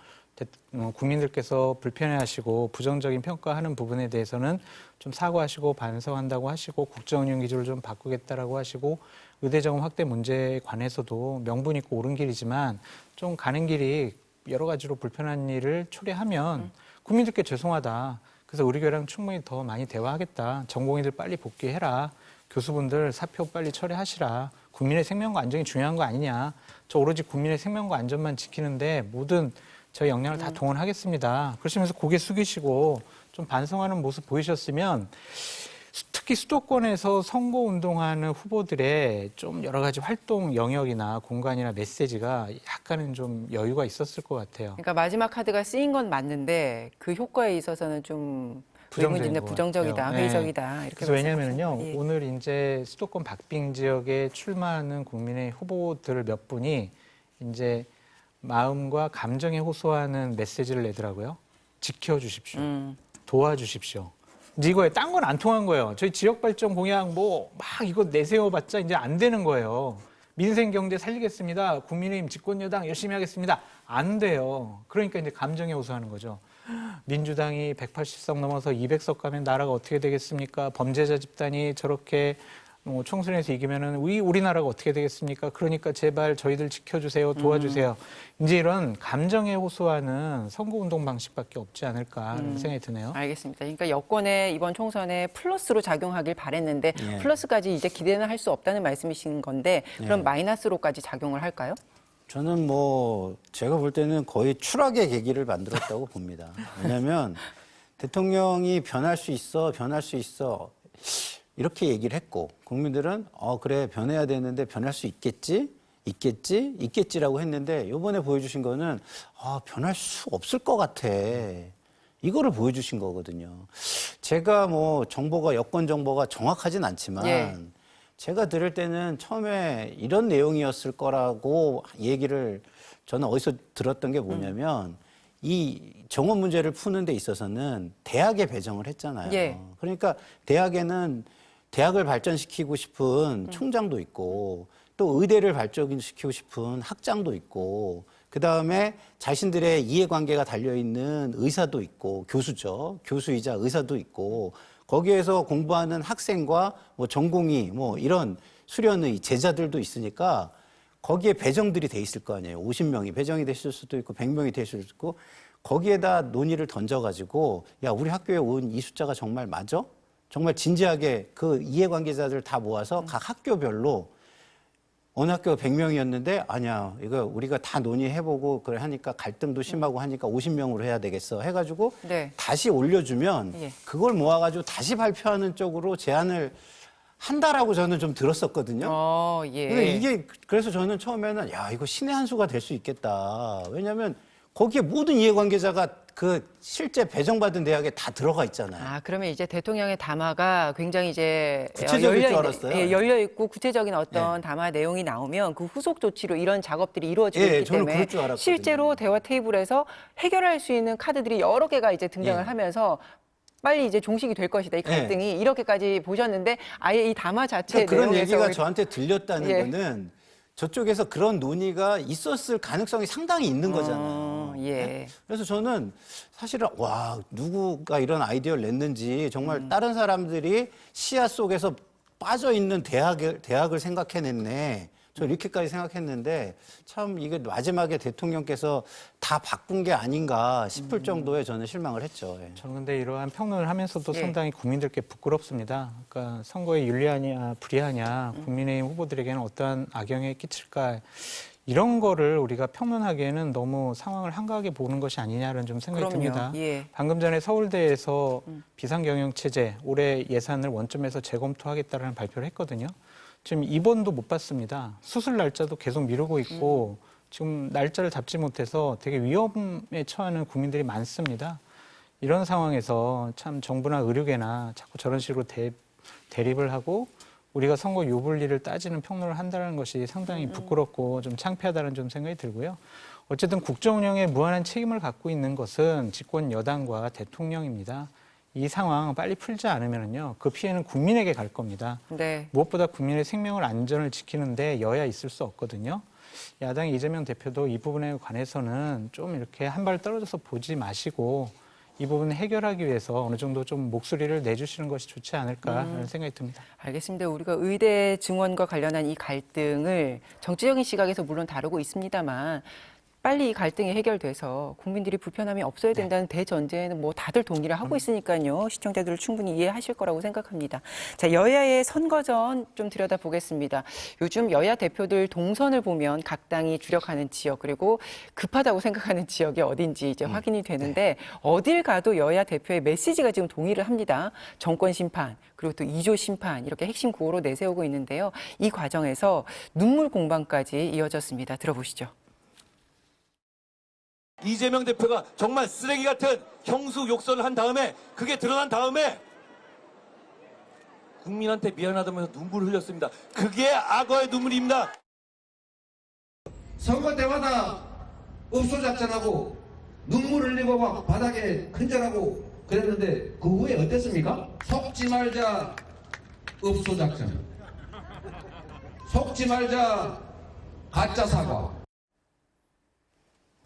국민들께서 불편해하시고 부정적인 평가하는 부분에 대해서는 좀 사과하시고 반성한다고 하시고 국정운영 기조를 좀 바꾸겠다라고 하시고 의대 정원 확대 문제에 관해서도 명분 있고 옳은 길이지만 좀 가는 길이 여러 가지로 불편한 일을 초래하면 국민들께 죄송하다. 그래서 의료계랑 충분히 더 많이 대화하겠다. 전공의들 빨리 복귀해라. 교수분들 사표 빨리 처리하시라. 국민의 생명과 안전이 중요한 거 아니냐. 저 오로지 국민의 생명과 안전만 지키는데 모든 저희 역량을 다 동원하겠습니다. 그러시면서 고개 숙이시고 좀 반성하는 모습 보이셨으면 특히 수도권에서 선거운동하는 후보들의 좀 여러 가지 활동 영역이나 공간이나 메시지가 약간은 좀 여유가 있었을 것 같아요. 그러니까 마지막 카드가 쓰인 건 맞는데 그 효과에 있어서는 좀 부정적인 것 부정적이다, 같아요. 회의적이다. 네. 이렇게 그래서 왜냐하면요, 말씀하셨죠. 예. 오늘 이제 수도권 박빙 지역에 출마하는 국민의 후보들 몇 분이 이제 마음과 감정에 호소하는 메시지를 내더라고요. 지켜주십시오. 도와주십시오. 이제 이거에 딴 건 안 통한 거예요. 저희 지역 발전 공약 뭐 막 이거 내세워봤자 이제 안 되는 거예요. 민생 경제 살리겠습니다. 국민의힘 집권 여당 열심히 하겠습니다. 안 돼요. 그러니까 이제 감정에 호소하는 거죠. 민주당이 180석 넘어서 200석 가면 나라가 어떻게 되겠습니까? 범죄자 집단이 저렇게 총선에서 이기면은 우리나라가 어떻게 되겠습니까? 그러니까 제발 저희들 지켜주세요, 도와주세요. 이제 이런 감정에 호소하는 선거운동 방식밖에 없지 않을까 이런 생각이 드네요. 알겠습니다. 그러니까 여권의 이번 총선에 플러스로 작용하길 바랬는데 예. 플러스까지 이제 기대는 할 수 없다는 말씀이신 건데 그럼 예. 마이너스로까지 작용을 할까요? 저는 뭐 제가 볼 때는 거의 추락의 계기를 만들었다고 봅니다. 왜냐하면 대통령이 변할 수 있어. 이렇게 얘기를 했고 국민들은 그래 변해야 되는데 변할 수 있겠지라고 했는데 이번에 보여주신 거는 변할 수 없을 것 같아. 이거를 보여주신 거거든요. 제가 뭐 여권 정보가 정확하진 않지만 예. 제가 들을 때는 처음에 이런 내용이었을 거라고 얘기를 저는 어디서 들었던 게 뭐냐면 이 정원 문제를 푸는 데 있어서는 대학에 배정을 했잖아요. 예. 그러니까 대학에는 대학을 발전시키고 싶은 총장도 있고 또 의대를 발전시키고 싶은 학장도 있고 그다음에 자신들의 이해관계가 달려있는 의사도 있고 교수죠. 교수이자 의사도 있고 거기에서 공부하는 학생과 뭐 전공의 뭐 이런 수련의 제자들도 있으니까 거기에 배정들이 돼 있을 거 아니에요. 50명이 배정이 됐을 수도 있고 100명이 됐을 수도 있고 거기에다 논의를 던져가지고 야 우리 학교에 온 이 숫자가 정말 맞아? 정말 진지하게 그 이해관계자들 다 모아서 각 학교별로 어느 학교가 100명이었는데 아니야 이거 우리가 다 논의해보고 그래 하니까 갈등도 심하고 하니까 50명으로 해야 되겠어 해가지고 네. 다시 올려주면 예. 그걸 모아가지고 다시 발표하는 쪽으로 제안을 한다라고 저는 좀 들었었거든요. 예. 근데 이게 그래서 저는 처음에는 야 이거 신의 한 수가 될 수 있겠다. 왜냐하면 거기에 모든 이해관계자가 그 실제 배정받은 대학에 다 들어가 있잖아요. 그러면 이제 대통령의 담화가 굉장히 이제 구체적일 줄 알았어요. 예, 열려 있고 구체적인 어떤 담화 내용이 나오면 그 후속 조치로 이런 작업들이 이루어지고 있기 저는 때문에 그럴 줄 알았거든요. 실제로 대화 테이블에서 해결할 수 있는 카드들이 여러 개가 이제 등장을 하면서 빨리 이제 종식이 될 것이다. 이 갈등이 이렇게까지 보셨는데 아예 이 담화 자체 그런 내용에서 얘기가 우리- 저한테 들렸다는 예. 거는 저쪽에서 그런 논의가 있었을 가능성이 상당히 있는 거잖아요. 예. 그래서 저는 사실은 와 누구가 이런 아이디어를 냈는지 정말 다른 사람들이 시야 속에서 빠져 있는 대학을 생각해냈네. 저 이렇게까지 생각했는데 참 이게 마지막에 대통령께서 다 바꾼 게 아닌가 싶을 정도의 저는 실망을 했죠. 예. 저는 근데 이러한 평론을 하면서도 예. 상당히 국민들께 부끄럽습니다. 그러니까 선거에 유리하냐 불리하냐 국민의힘 후보들에게는 어떠한 악영향이 끼칠까 이런 거를 우리가 평론하기에는 너무 상황을 한가하게 보는 것이 아니냐는 좀 생각이 그럼요. 듭니다. 예. 방금 전에 서울대에서 비상경영체제 올해 예산을 원점에서 재검토하겠다라는 발표를 했거든요. 지금 입원도 못 받습니다. 수술 날짜도 계속 미루고 있고 지금 날짜를 잡지 못해서 되게 위험에 처하는 국민들이 많습니다. 이런 상황에서 참 정부나 의료계나 자꾸 저런 식으로 대립을 하고 우리가 선거 유불리를 따지는 평론을 한다는 것이 상당히 부끄럽고 좀 창피하다는 좀 생각이 들고요. 어쨌든 국정 운영에 무한한 책임을 갖고 있는 것은 집권 여당과 대통령입니다. 이 상황 빨리 풀지 않으면요, 그 피해는 국민에게 갈 겁니다. 네. 무엇보다 국민의 생명을 안전을 지키는데 여야 있을 수 없거든요. 야당 이재명 대표도 이 부분에 관해서는 좀 이렇게 한 발 떨어져서 보지 마시고 이 부분을 해결하기 위해서 어느 정도 좀 목소리를 내주시는 것이 좋지 않을까라는 생각이 듭니다. 알겠습니다. 우리가 의대 증원과 관련한 이 갈등을 정치적인 시각에서 물론 다루고 있습니다만 빨리 이 갈등이 해결돼서 국민들이 불편함이 없어야 된다는 대전제에는 뭐 다들 동의를 하고 있으니까요. 시청자들을 충분히 이해하실 거라고 생각합니다. 자, 여야의 선거전 좀 들여다보겠습니다. 요즘 여야 대표들 동선을 보면 각 당이 주력하는 지역 그리고 급하다고 생각하는 지역이 어딘지 이제 확인이 되는데 어딜 가도 여야 대표의 메시지가 지금 동의를 합니다. 정권 심판 그리고 또 2조 심판 이렇게 핵심 구호로 내세우고 있는데요. 이 과정에서 눈물 공방까지 이어졌습니다. 들어보시죠. 이재명 대표가 정말 쓰레기 같은 형수 욕설을 한 다음에 그게 드러난 다음에 국민한테 미안하다면서 눈물을 흘렸습니다. 그게 악어의 눈물입니다. 선거 때마다 업소 작전하고 눈물 흘리고 막 바닥에 큰절하고 그랬는데 그 후에 어땠습니까? 속지 말자 업소 작전, 속지 말자 가짜 사과.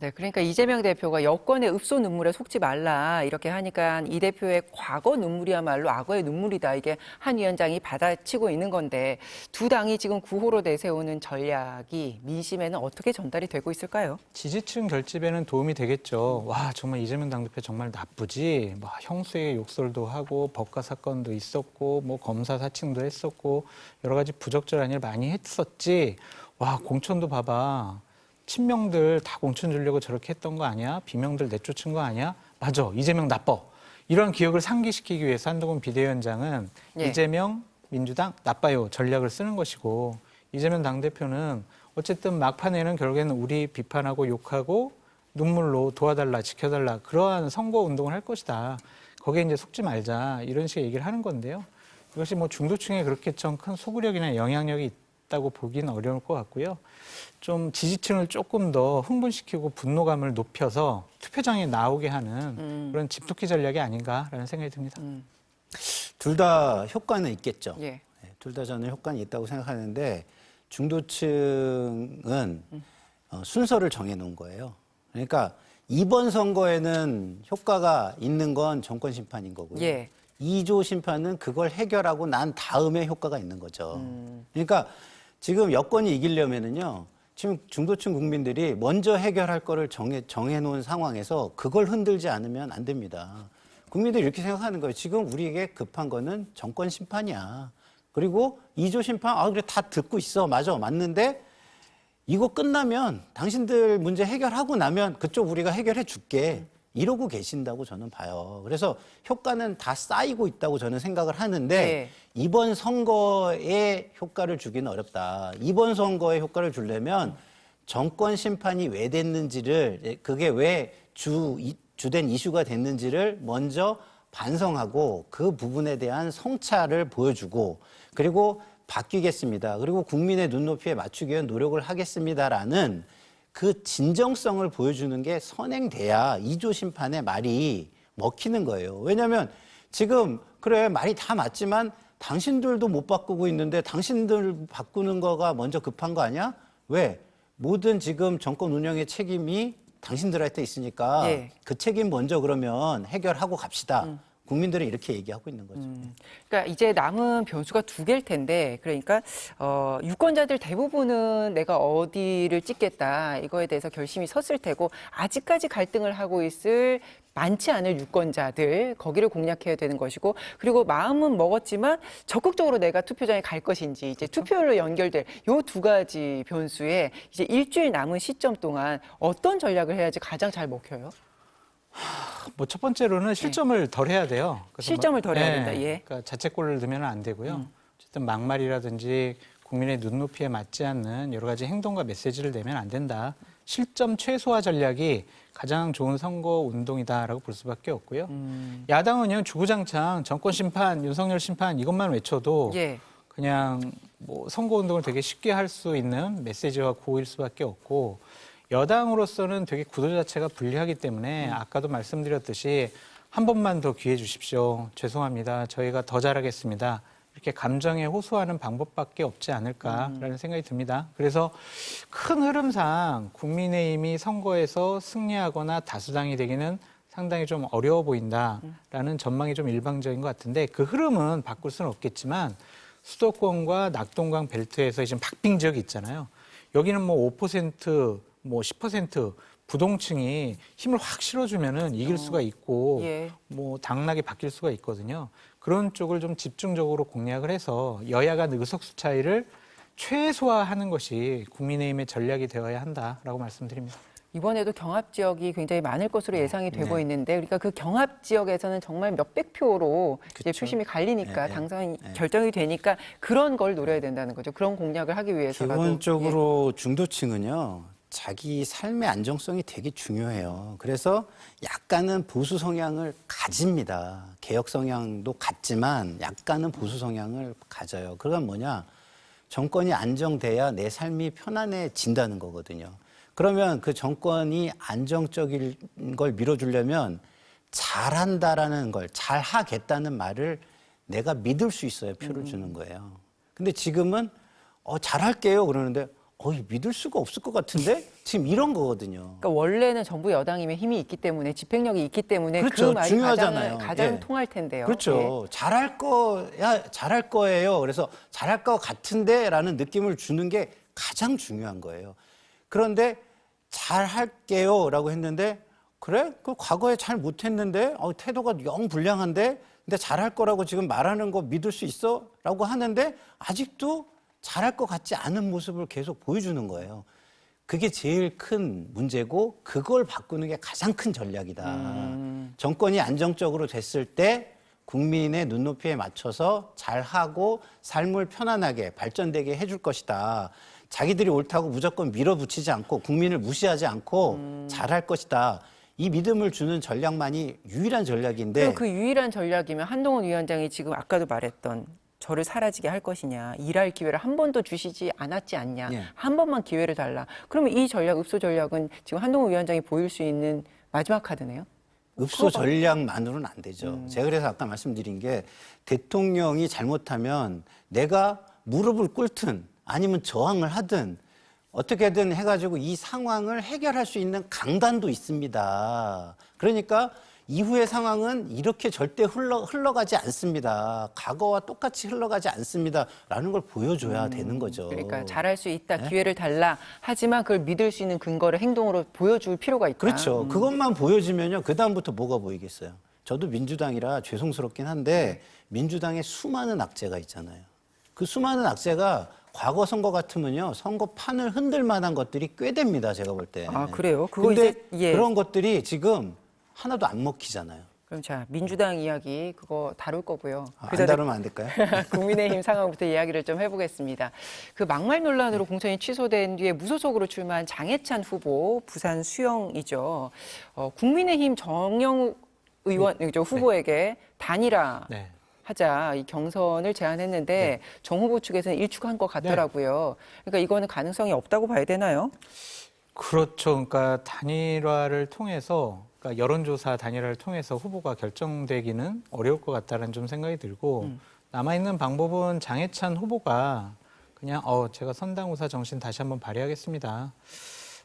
네, 그러니까 이재명 대표가 여권의 읍소 눈물에 속지 말라 이렇게 하니까 이 대표의 과거 눈물이야말로 악어의 눈물이다. 이게 한 위원장이 받아치고 있는 건데 두 당이 지금 구호로 내세우는 전략이 민심에는 어떻게 전달이 되고 있을까요? 지지층 결집에는 도움이 되겠죠. 와, 정말 이재명 당대표 정말 나쁘지. 뭐 형수에게 욕설도 하고 법과 사건도 있었고 뭐 검사 사칭도 했었고 여러 가지 부적절한 일 많이 했었지. 와, 공천도 봐봐. 친명들 다 공천 주려고 저렇게 했던 거 아니야? 비명들 내쫓은 거 아니야? 맞아, 이재명 나빠. 이런 기억을 상기시키기 위해서 한동훈 비대위원장은 예. 이재명 민주당 나빠요 전략을 쓰는 것이고 이재명 당대표는 어쨌든 막판에는 결국에는 우리 비판하고 욕하고 눈물로 도와달라 지켜달라 그러한 선거 운동을 할 것이다. 거기에 이제 속지 말자 이런 식의 얘기를 하는 건데요. 이것이 뭐 중도층에 그렇게 좀 큰 소구력이나 영향력이 있다고 보기는 어려울 것 같고요. 좀 지지층을 조금 더 흥분시키고 분노감을 높여서 투표장에 나오게 하는 그런 집토끼 전략이 아닌가라는 생각이 듭니다. 둘 다 효과는 있겠죠. 예. 둘 다 저는 효과는 있다고 생각하는데 중도층은 순서를 정해놓은 거예요. 그러니까 이번 선거에는 효과가 있는 건 정권 심판인 거고요. 예. 2조 심판은 그걸 해결하고 난 다음에 효과가 있는 거죠. 그러니까 지금 여권이 이기려면은요. 지금 중도층 국민들이 먼저 해결할 거를 정해놓은 상황에서 그걸 흔들지 않으면 안 됩니다. 국민들이 이렇게 생각하는 거예요. 지금 우리에게 급한 거는 정권 심판이야. 그리고 2조 심판, 그래, 다 듣고 있어. 맞아, 맞는데 이거 끝나면 당신들 문제 해결하고 나면 그쪽 우리가 해결해 줄게. 이러고 계신다고 저는 봐요. 그래서 효과는 다 쌓이고 있다고 저는 생각을 하는데 네. 이번 선거에 효과를 주기는 어렵다. 이번 선거에 효과를 주려면 정권 심판이 왜 됐는지를 그게 왜 주된 이슈가 됐는지를 먼저 반성하고 그 부분에 대한 성찰을 보여주고 그리고 바뀌겠습니다. 그리고 국민의 눈높이에 맞추기 위한 노력을 하겠습니다라는 그 진정성을 보여주는 게 선행돼야 2조 심판의 말이 먹히는 거예요. 왜냐하면 지금 그래 말이 다 맞지만 당신들도 못 바꾸고 있는데 당신들 바꾸는 거가 먼저 급한 거 아니야? 왜? 모든 지금 정권 운영의 책임이 당신들한테 있으니까 예. 그 책임 먼저 그러면 해결하고 갑시다. 국민들은 이렇게 얘기하고 있는 거죠. 그러니까 이제 남은 변수가 두 개일 텐데, 그러니까 유권자들 대부분은 내가 어디를 찍겠다 이거에 대해서 결심이 섰을 테고 아직까지 갈등을 하고 있을 많지 않을 유권자들 거기를 공략해야 되는 것이고, 그리고 마음은 먹었지만 적극적으로 내가 투표장에 갈 것인지 이제 투표율로 연결될 요 두 가지 변수에 이제 일주일 남은 시점 동안 어떤 전략을 해야지 가장 잘 먹혀요? 뭐 첫 번째로는 실점을 덜 해야 돼요. 그래서 실점을 덜 해야 된다. 예. 그러니까 자책골을 넣으면 안 되고요. 어쨌든 막말이라든지 국민의 눈높이에 맞지 않는 여러 가지 행동과 메시지를 내면 안 된다. 실점 최소화 전략이 가장 좋은 선거 운동이다라고 볼 수밖에 없고요. 야당은 그냥 주구장창 정권 심판, 윤석열 심판 이것만 외쳐도 예. 그냥 뭐 선거 운동을 되게 쉽게 할 수 있는 메시지와 구호일 수밖에 없고, 여당으로서는 되게 구도 자체가 불리하기 때문에 아까도 말씀드렸듯이 한 번만 더 기회 주십시오. 죄송합니다. 저희가 더 잘하겠습니다. 이렇게 감정에 호소하는 방법밖에 없지 않을까라는 생각이 듭니다. 그래서 큰 흐름상 국민의힘이 선거에서 승리하거나 다수당이 되기는 상당히 좀 어려워 보인다라는 전망이 좀 일방적인 것 같은데, 그 흐름은 바꿀 수는 없겠지만 수도권과 낙동강 벨트에서 지금 박빙 지역이 있잖아요. 여기는 뭐 5%, 뭐 10% 부동층이 힘을 확 실어주면은 이길 수가 있고, 예. 뭐 당락이 바뀔 수가 있거든요. 그런 쪽을 좀 집중적으로 공략을 해서 여야 간 의석수 차이를 최소화하는 것이 국민의힘의 전략이 되어야 한다라고 말씀드립니다. 이번에도 경합 지역이 굉장히 많을 것으로 예상이 되고 있는데, 그러니까 그 경합 지역에서는 정말 몇백 표로 이제 그쵸. 표심이 갈리니까 네, 당선이 결정이 되니까 그런 걸 노려야 된다는 거죠. 그런 공략을 하기 위해서라도. 기본적으로 중도층은요, 자기 삶의 안정성이 되게 중요해요. 그래서 약간은 보수 성향을 가집니다. 개혁 성향도 갖지만 약간은 보수 성향을 가져요. 그건 뭐냐? 정권이 안정돼야 내 삶이 편안해진다는 거거든요. 그러면 그 정권이 안정적인 걸 밀어주려면 잘한다라는 걸, 잘하겠다는 말을 내가 믿을 수 있어야 표를 주는 거예요. 근데 지금은 잘할게요 그러는데 믿을 수가 없을 것 같은데? 지금 이런 거거든요. 그러니까 원래는 정부 여당이면 힘이 있기 때문에, 집행력이 있기 때문에 그렇죠. 그 말이 중요하잖아요. 가장 예. 통할 텐데요. 그렇죠. 잘할 거예요. 그래서 잘할 것 같은데 라는 느낌을 주는 게 가장 중요한 거예요. 그런데 잘할게요 라고 했는데, 그래? 그 과거에 잘 못했는데 태도가 영 불량한데, 근데 잘할 거라고 지금 말하는 거 믿을 수 있어? 라고 하는데 아직도 잘할 것 같지 않은 모습을 계속 보여주는 거예요. 그게 제일 큰 문제고, 그걸 바꾸는 게 가장 큰 전략이다. 정권이 안정적으로 됐을 때 국민의 눈높이에 맞춰서 잘하고 삶을 편안하게 발전되게 해줄 것이다. 자기들이 옳다고 무조건 밀어붙이지 않고 국민을 무시하지 않고 잘할 것이다. 이 믿음을 주는 전략만이 유일한 전략인데 그럼 그 유일한 전략이면 한동훈 위원장이 지금 아까도 말했던 저를 사라지게 할 것이냐, 일할 기회를 한 번도 주시지 않았지 않냐, 예. 한 번만 기회를 달라. 그러면 이 전략, 읍소 전략은 지금 한동훈 위원장이 보일 수 있는 마지막 카드네요. 읍소 전략만으로는 안 되죠. 제가 그래서 아까 말씀드린 게 대통령이 잘못하면 내가 무릎을 꿇든 아니면 저항을 하든 어떻게든 해가지고 이 상황을 해결할 수 있는 강단도 있습니다. 그러니까 이후의 상황은 이렇게 절대 흘러가지 않습니다. 과거와 똑같이 흘러가지 않습니다. 라는 걸 보여줘야 되는 거죠. 그러니까 잘할 수 있다, 기회를 달라. 하지만 그걸 믿을 수 있는 근거를 행동으로 보여줄 필요가 있다. 그렇죠. 그것만 보여주면요. 그다음부터 뭐가 보이겠어요. 저도 민주당이라 죄송스럽긴 한데 민주당에 수많은 악재가 있잖아요. 그 수많은 악재가 과거 선거 같으면요. 선거판을 흔들 만한 것들이 꽤 됩니다. 제가 볼 때. 아, 그래요? 그거 근데 이제, 예. 그런 것들이 지금 하나도 안 먹히잖아요. 그럼 자, 민주당 이야기 그거 다룰 거고요. 안 그 전에 다루면 안 될까요? 국민의힘 상황부터 이야기를 좀 해보겠습니다. 그 막말 논란으로 공천이 취소된 뒤에 무소속으로 출마한 장해찬 후보 부산 수영이죠. 국민의힘 정영욱 의원 후보에게 단일화 네. 하자 이 경선을 제안했는데 정 후보 측에서는 일축한 것 같더라고요. 그러니까 이거는 가능성이 없다고 봐야 되나요? 그렇죠. 그러니까 단일화를 통해서, 그러니까 여론조사 단일화를 통해서 후보가 결정되기는 어려울 것 같다는 좀 생각이 들고 남아있는 방법은 장해찬 후보가 그냥 제가 선당우사 정신 다시 한번 발휘하겠습니다.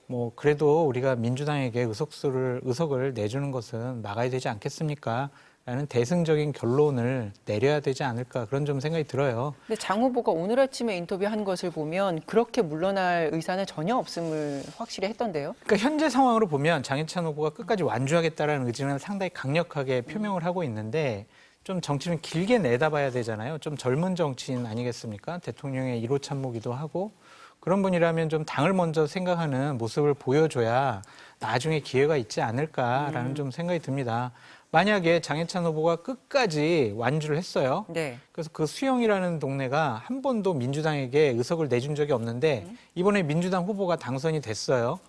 뭐 그래도 우리가 민주당에게 의석을 내주는 것은 막아야 되지 않겠습니까? 라는 대승적인 결론을 내려야 되지 않을까 그런 좀 생각이 들어요. 근데 장 후보가 오늘 아침에 인터뷰한 것을 보면 그렇게 물러날 의사는 전혀 없음을 확실히 했던데요. 그러니까 현재 상황으로 보면 장해찬 후보가 끝까지 완주하겠다는 의지는 상당히 강력하게 표명을 하고 있는데 좀 정치는 길게 내다봐야 되잖아요. 좀 젊은 정치인 아니겠습니까? 대통령의 1호 참모기도 하고 그런 분이라면 좀 당을 먼저 생각하는 모습을 보여줘야 나중에 기회가 있지 않을까라는 좀 생각이 듭니다. 만약에 장해찬 후보가 끝까지 완주를 했어요. 네. 그래서 그 수영이라는 동네가 한 번도 민주당에게 의석을 내준 적이 없는데 이번에 민주당 후보가 당선이 됐어요.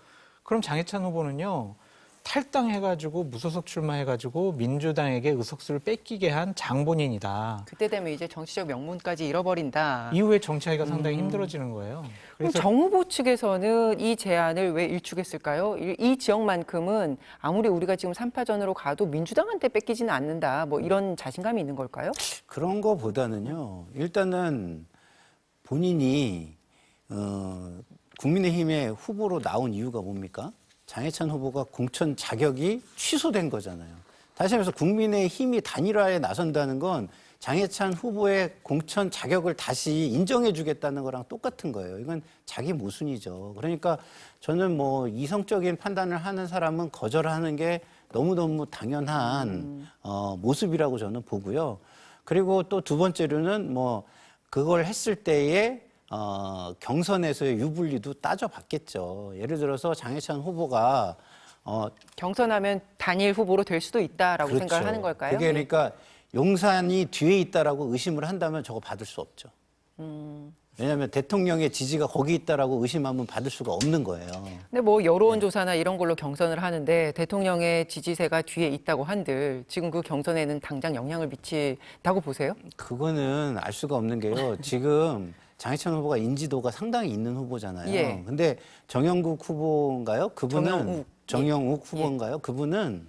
그럼 장해찬 후보는요. 탈당해가지고 무소속 출마해가지고 민주당에게 의석수를 뺏기게 한 장본인이다. 그때 되면 이제 정치적 명분까지 잃어버린다. 이후에 정치하기가 상당히 힘들어지는 거예요. 그럼 그래서 정 후보 측에서는 이 제안을 왜 일축했을까요? 이 지역만큼은 아무리 우리가 지금 3파전으로 가도 민주당한테 뺏기지는 않는다. 뭐 이런 자신감이 있는 걸까요? 그런 거보다는요. 일단은 본인이 국민의힘의 후보로 나온 이유가 뭡니까? 장해찬 후보가 공천 자격이 취소된 거잖아요. 다시 말해서 국민의힘이 단일화에 나선다는 건 장해찬 후보의 공천 자격을 다시 인정해 주겠다는 거랑 똑같은 거예요. 이건 자기 모순이죠. 그러니까 저는 뭐 이성적인 판단을 하는 사람은 거절하는 게 너무너무 당연한 모습이라고 저는 보고요. 그리고 또 두 번째로는 뭐 그걸 했을 때에 경선에서의 유불리도 따져봤겠죠. 예를 들어서 장해찬 후보가 경선하면 단일 후보로 될 수도 있다라고 그렇죠. 생각을 하는 걸까요? 그게 그러니까 용산이 뒤에 있다라고 의심을 한다면 저거 받을 수 없죠. 왜냐하면 대통령의 지지가 거기 있다라고 의심하면 받을 수가 없는 거예요. 근데 뭐 여론조사나 이런 걸로 경선을 하는데 대통령의 지지세가 뒤에 있다고 한들 지금 그 경선에는 당장 영향을 미친다고 보세요? 그거는 알 수가 없는 게요. 지금 장해찬 후보가 인지도가 상당히 있는 후보잖아요. 예. 근데 정영국 후보인가요? 그분은 정영욱. 후보인가요? 그분은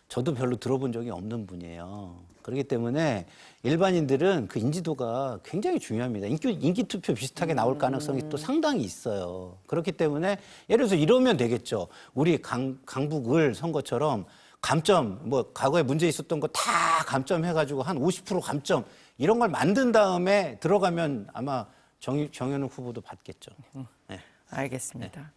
저도 별로 들어본 적이 없는 분이에요. 그렇기 때문에 일반인들은 그 인지도가 굉장히 중요합니다. 인기 투표 비슷하게 나올 가능성이 또 상당히 있어요. 그렇기 때문에 예를 들어서 이러면 되겠죠. 우리 강북을 선거처럼 감점, 뭐 과거에 문제 있었던 거 다 감점해가지고 한 50% 감점 이런 걸 만든 다음에 들어가면 아마 정현욱 후보도 받겠죠. 네. 알겠습니다.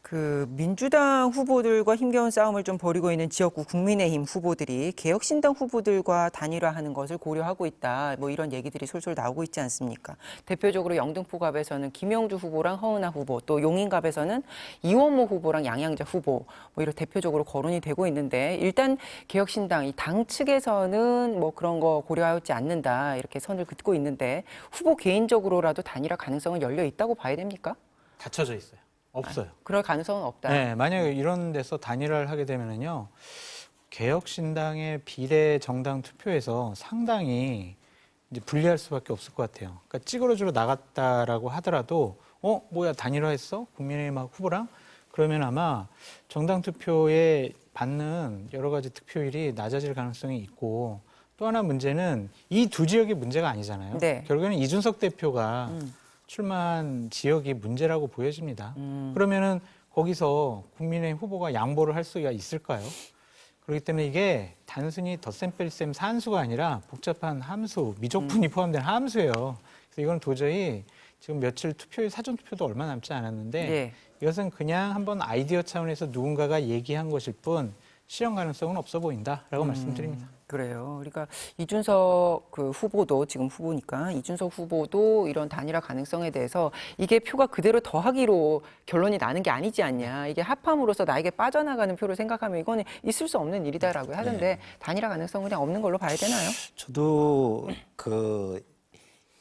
그 민주당 후보들과 힘겨운 싸움을 좀 벌이고 있는 지역구 국민의힘 후보들이 개혁신당 후보들과 단일화하는 것을 고려하고 있다. 뭐 이런 얘기들이 솔솔 나오고 있지 않습니까? 대표적으로 영등포갑에서는 김영주 후보랑 허은하 후보, 또 용인갑에서는 이원모 후보랑 양양자 후보, 뭐 이런 대표적으로 거론이 되고 있는데 일단 개혁신당 이 당 측에서는 뭐 그런 거 고려하지 않는다 이렇게 선을 긋고 있는데 후보 개인적으로라도 단일화 가능성은 열려 있다고 봐야 됩니까? 닫혀져 있어요. 없어요. 그럴 가능성은 없다. 네, 만약에 이런 데서 단일화를 하게 되면은요, 개혁신당의 비례 정당 투표에서 상당히 이제 불리할 수밖에 없을 것 같아요. 그러니까 찌그러지러 나갔다라고 하더라도, 뭐야, 단일화했어? 국민의힘 후보랑? 그러면 아마 정당 투표에 받는 여러 가지 득표율이 낮아질 가능성이 있고, 또 하나 문제는 이 두 지역이 문제가 아니잖아요. 네. 결국에는 이준석 대표가 출마한 지역이 문제라고 보여집니다. 그러면은 거기서 국민의힘 후보가 양보를 할 수가 있을까요? 그렇기 때문에 이게 단순히 덧셈 뺄셈 산수가 아니라 복잡한 함수, 미적분이 포함된 함수예요. 그래서 이건 도저히 지금 며칠 투표율 사전 투표도 얼마 남지 않았는데 네. 이것은 그냥 한번 아이디어 차원에서 누군가가 얘기한 것일 뿐 실현 가능성은 없어 보인다라고 말씀드립니다. 그래요. 그러니까 이준석 그 후보도 지금 후보니까 이준석 후보도 이런 단일화 가능성에 대해서 이게 표가 그대로 더하기로 결론이 나는 게 아니지 않냐. 이게 합함으로써 나에게 빠져나가는 표를 생각하면 이거는 있을 수 없는 일이다라고 하던데 단일화 가능성은 그냥 없는 걸로 봐야 되나요? 저도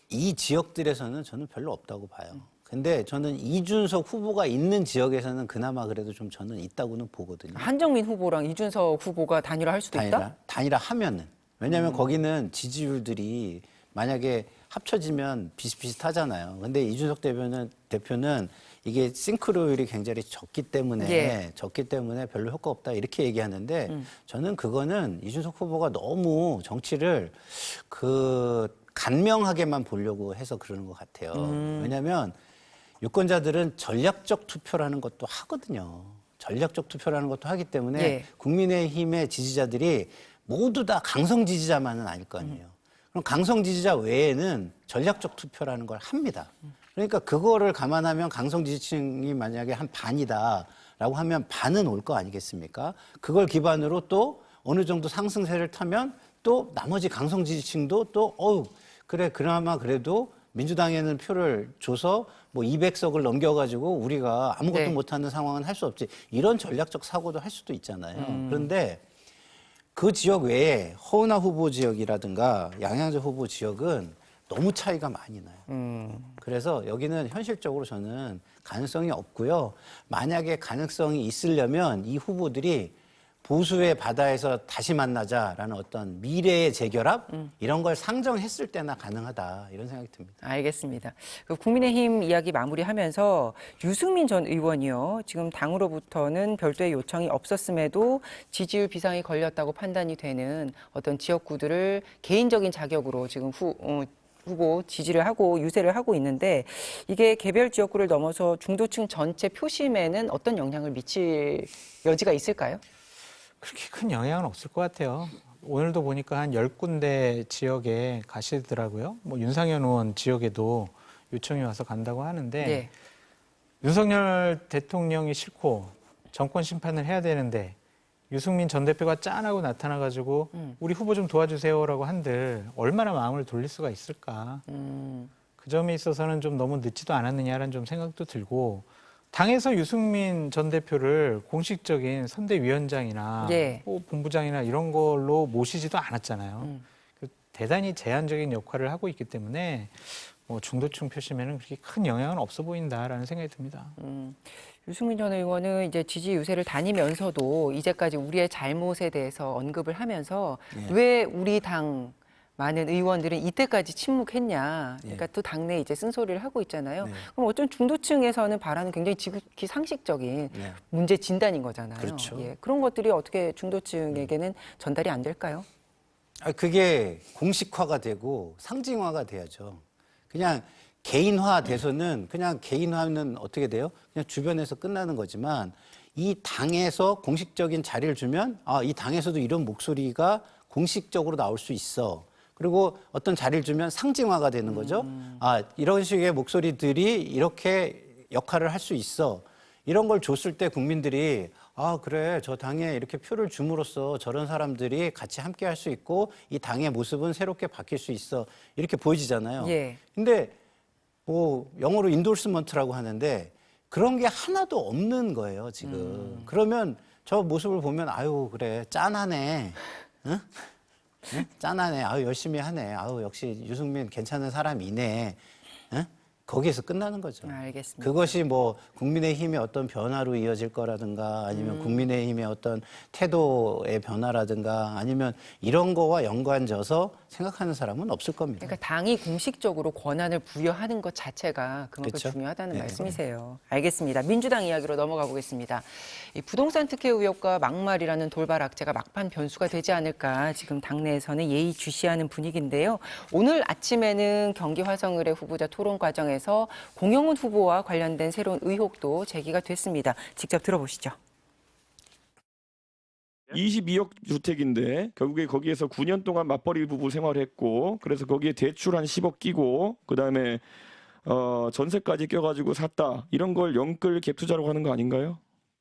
이 지역들에서는 저는 별로 없다고 봐요. 근데 저는 이준석 후보가 있는 지역에서는 그나마 그래도 좀 저는 있다고는 보거든요. 한정민 후보랑 이준석 후보가 단일화할 수도 있다? 단일화 하면은. 왜냐하면 거기는 지지율들이 만약에 합쳐지면 비슷비슷하잖아요. 근데 이준석 대표는 이게 싱크로율이 굉장히 적기 때문에 별로 효과 없다 이렇게 얘기하는데 저는 그거는 이준석 후보가 너무 정치를 간명하게만 보려고 해서 그러는 것 같아요. 왜냐하면 유권자들은 전략적 투표라는 것도 하거든요. 전략적 투표라는 것도 하기 때문에 국민의힘의 지지자들이 모두 다 강성 지지자만은 아닐 거 아니에요. 그럼 강성 지지자 외에는 전략적 투표라는 걸 합니다. 그러니까 그거를 감안하면 강성 지지층이 만약에 한 반이다라고 하면 반은 올 거 아니겠습니까? 그걸 기반으로 또 어느 정도 상승세를 타면 또 나머지 강성 지지층도 또 그래 그나마 그래도 민주당에는 표를 줘서 뭐 200석을 넘겨가지고 우리가 아무것도 못하는 상황은 할 수 없지. 이런 전략적 사고도 할 수도 있잖아요. 그런데 그 지역 외에 허은하 후보 지역이라든가 양양자 후보 지역은 너무 차이가 많이 나요. 그래서 여기는 현실적으로 저는 가능성이 없고요. 만약에 가능성이 있으려면 이 후보들이 보수의 바다에서 다시 만나자라는 어떤 미래의 재결합 이런 걸 상정했을 때나 가능하다 이런 생각이 듭니다. 알겠습니다. 그 국민의힘 이야기 마무리하면서 유승민 전 의원이요. 지금 당으로부터는 별도의 요청이 없었음에도 지지율 비상이 걸렸다고 판단이 되는 어떤 지역구들을 개인적인 자격으로 지금 후보 지지를 하고 유세를 하고 있는데 이게 개별 지역구를 넘어서 중도층 전체 표심에는 어떤 영향을 미칠 여지가 있을까요? 그렇게 큰 영향은 없을 것 같아요. 오늘도 보니까 한 10군데 지역에 가시더라고요. 뭐 윤상현 의원 지역에도 요청이 와서 간다고 하는데 윤석열 대통령이 싫고 정권 심판을 해야 되는데 유승민 전 대표가 짠하고 나타나가지고 우리 후보 좀 도와주세요라고 한들 얼마나 마음을 돌릴 수가 있을까. 그 점에 있어서는 좀 너무 늦지도 않았느냐라는 좀 생각도 들고 당에서 유승민 전 대표를 공식적인 선대위원장이나 본부장이나 이런 걸로 모시지도 않았잖아요. 대단히 제한적인 역할을 하고 있기 때문에 뭐 중도층 표심에는 그렇게 큰 영향은 없어 보인다라는 생각이 듭니다. 유승민 전 의원은 이제 지지 유세를 다니면서도 이제까지 우리의 잘못에 대해서 언급을 하면서 왜 우리 당 많은 의원들은 이때까지 침묵했냐. 그러니까 또 당내 이제 쓴소리를 하고 있잖아요. 그럼 어떤 중도층에서는 바라는 굉장히 지극히 상식적인 문제 진단인 거잖아요. 그렇죠. 그런 것들이 어떻게 중도층에게는 전달이 안 될까요? 그게 공식화가 되고 상징화가 돼야죠. 그냥 개인화 돼서는 그냥 개인화는 어떻게 돼요? 그냥 주변에서 끝나는 거지만 이 당에서 공식적인 자리를 주면 이 당에서도 이런 목소리가 공식적으로 나올 수 있어. 그리고 어떤 자리를 주면 상징화가 되는 거죠. 이런 식의 목소리들이 이렇게 역할을 할 수 있어. 이런 걸 줬을 때 국민들이 아, 그래. 저 당에 이렇게 표를 줌으로써 저런 사람들이 같이 함께 할 수 있고 이 당의 모습은 새롭게 바뀔 수 있어. 이렇게 보여지잖아요. 예. 근데 뭐 영어로 인돌스먼트라고 하는데 그런 게 하나도 없는 거예요, 지금. 그러면 저 모습을 보면 아유, 그래. 짠하네. 응? 응? 짠하네. 아유, 열심히 하네. 아유, 역시 유승민 괜찮은 사람이네. 응? 거기에서 끝나는 거죠. 알겠습니다. 그것이 뭐 국민의힘의 어떤 변화로 이어질 거라든가 아니면 국민의힘의 어떤 태도의 변화라든가 아니면 이런 거와 연관져서 생각하는 사람은 없을 겁니다. 그러니까 당이 공식적으로 권한을 부여하는 것 자체가 그만큼 그렇죠. 중요하다는 네. 말씀이세요. 알겠습니다. 민주당 이야기로 넘어가 보겠습니다. 이 부동산 특혜 의혹과 막말이라는 돌발 악재가 막판 변수가 되지 않을까 지금 당내에서는 예의주시하는 분위기인데요. 오늘 아침에는 경기 화성을의 후보자 토론 과정에서 공영훈 후보와 관련된 새로운 의혹도 제기가 됐습니다. 직접 들어보시죠. 22억 주택인데 결국에 거기에서 9년 동안 맞벌이 부부 생활했고 그래서 거기에 대출 한 10억 끼고 그다음에 전세까지 껴가지고 샀다 이런 걸 영끌 갭 투자라고 하는 거 아닌가요?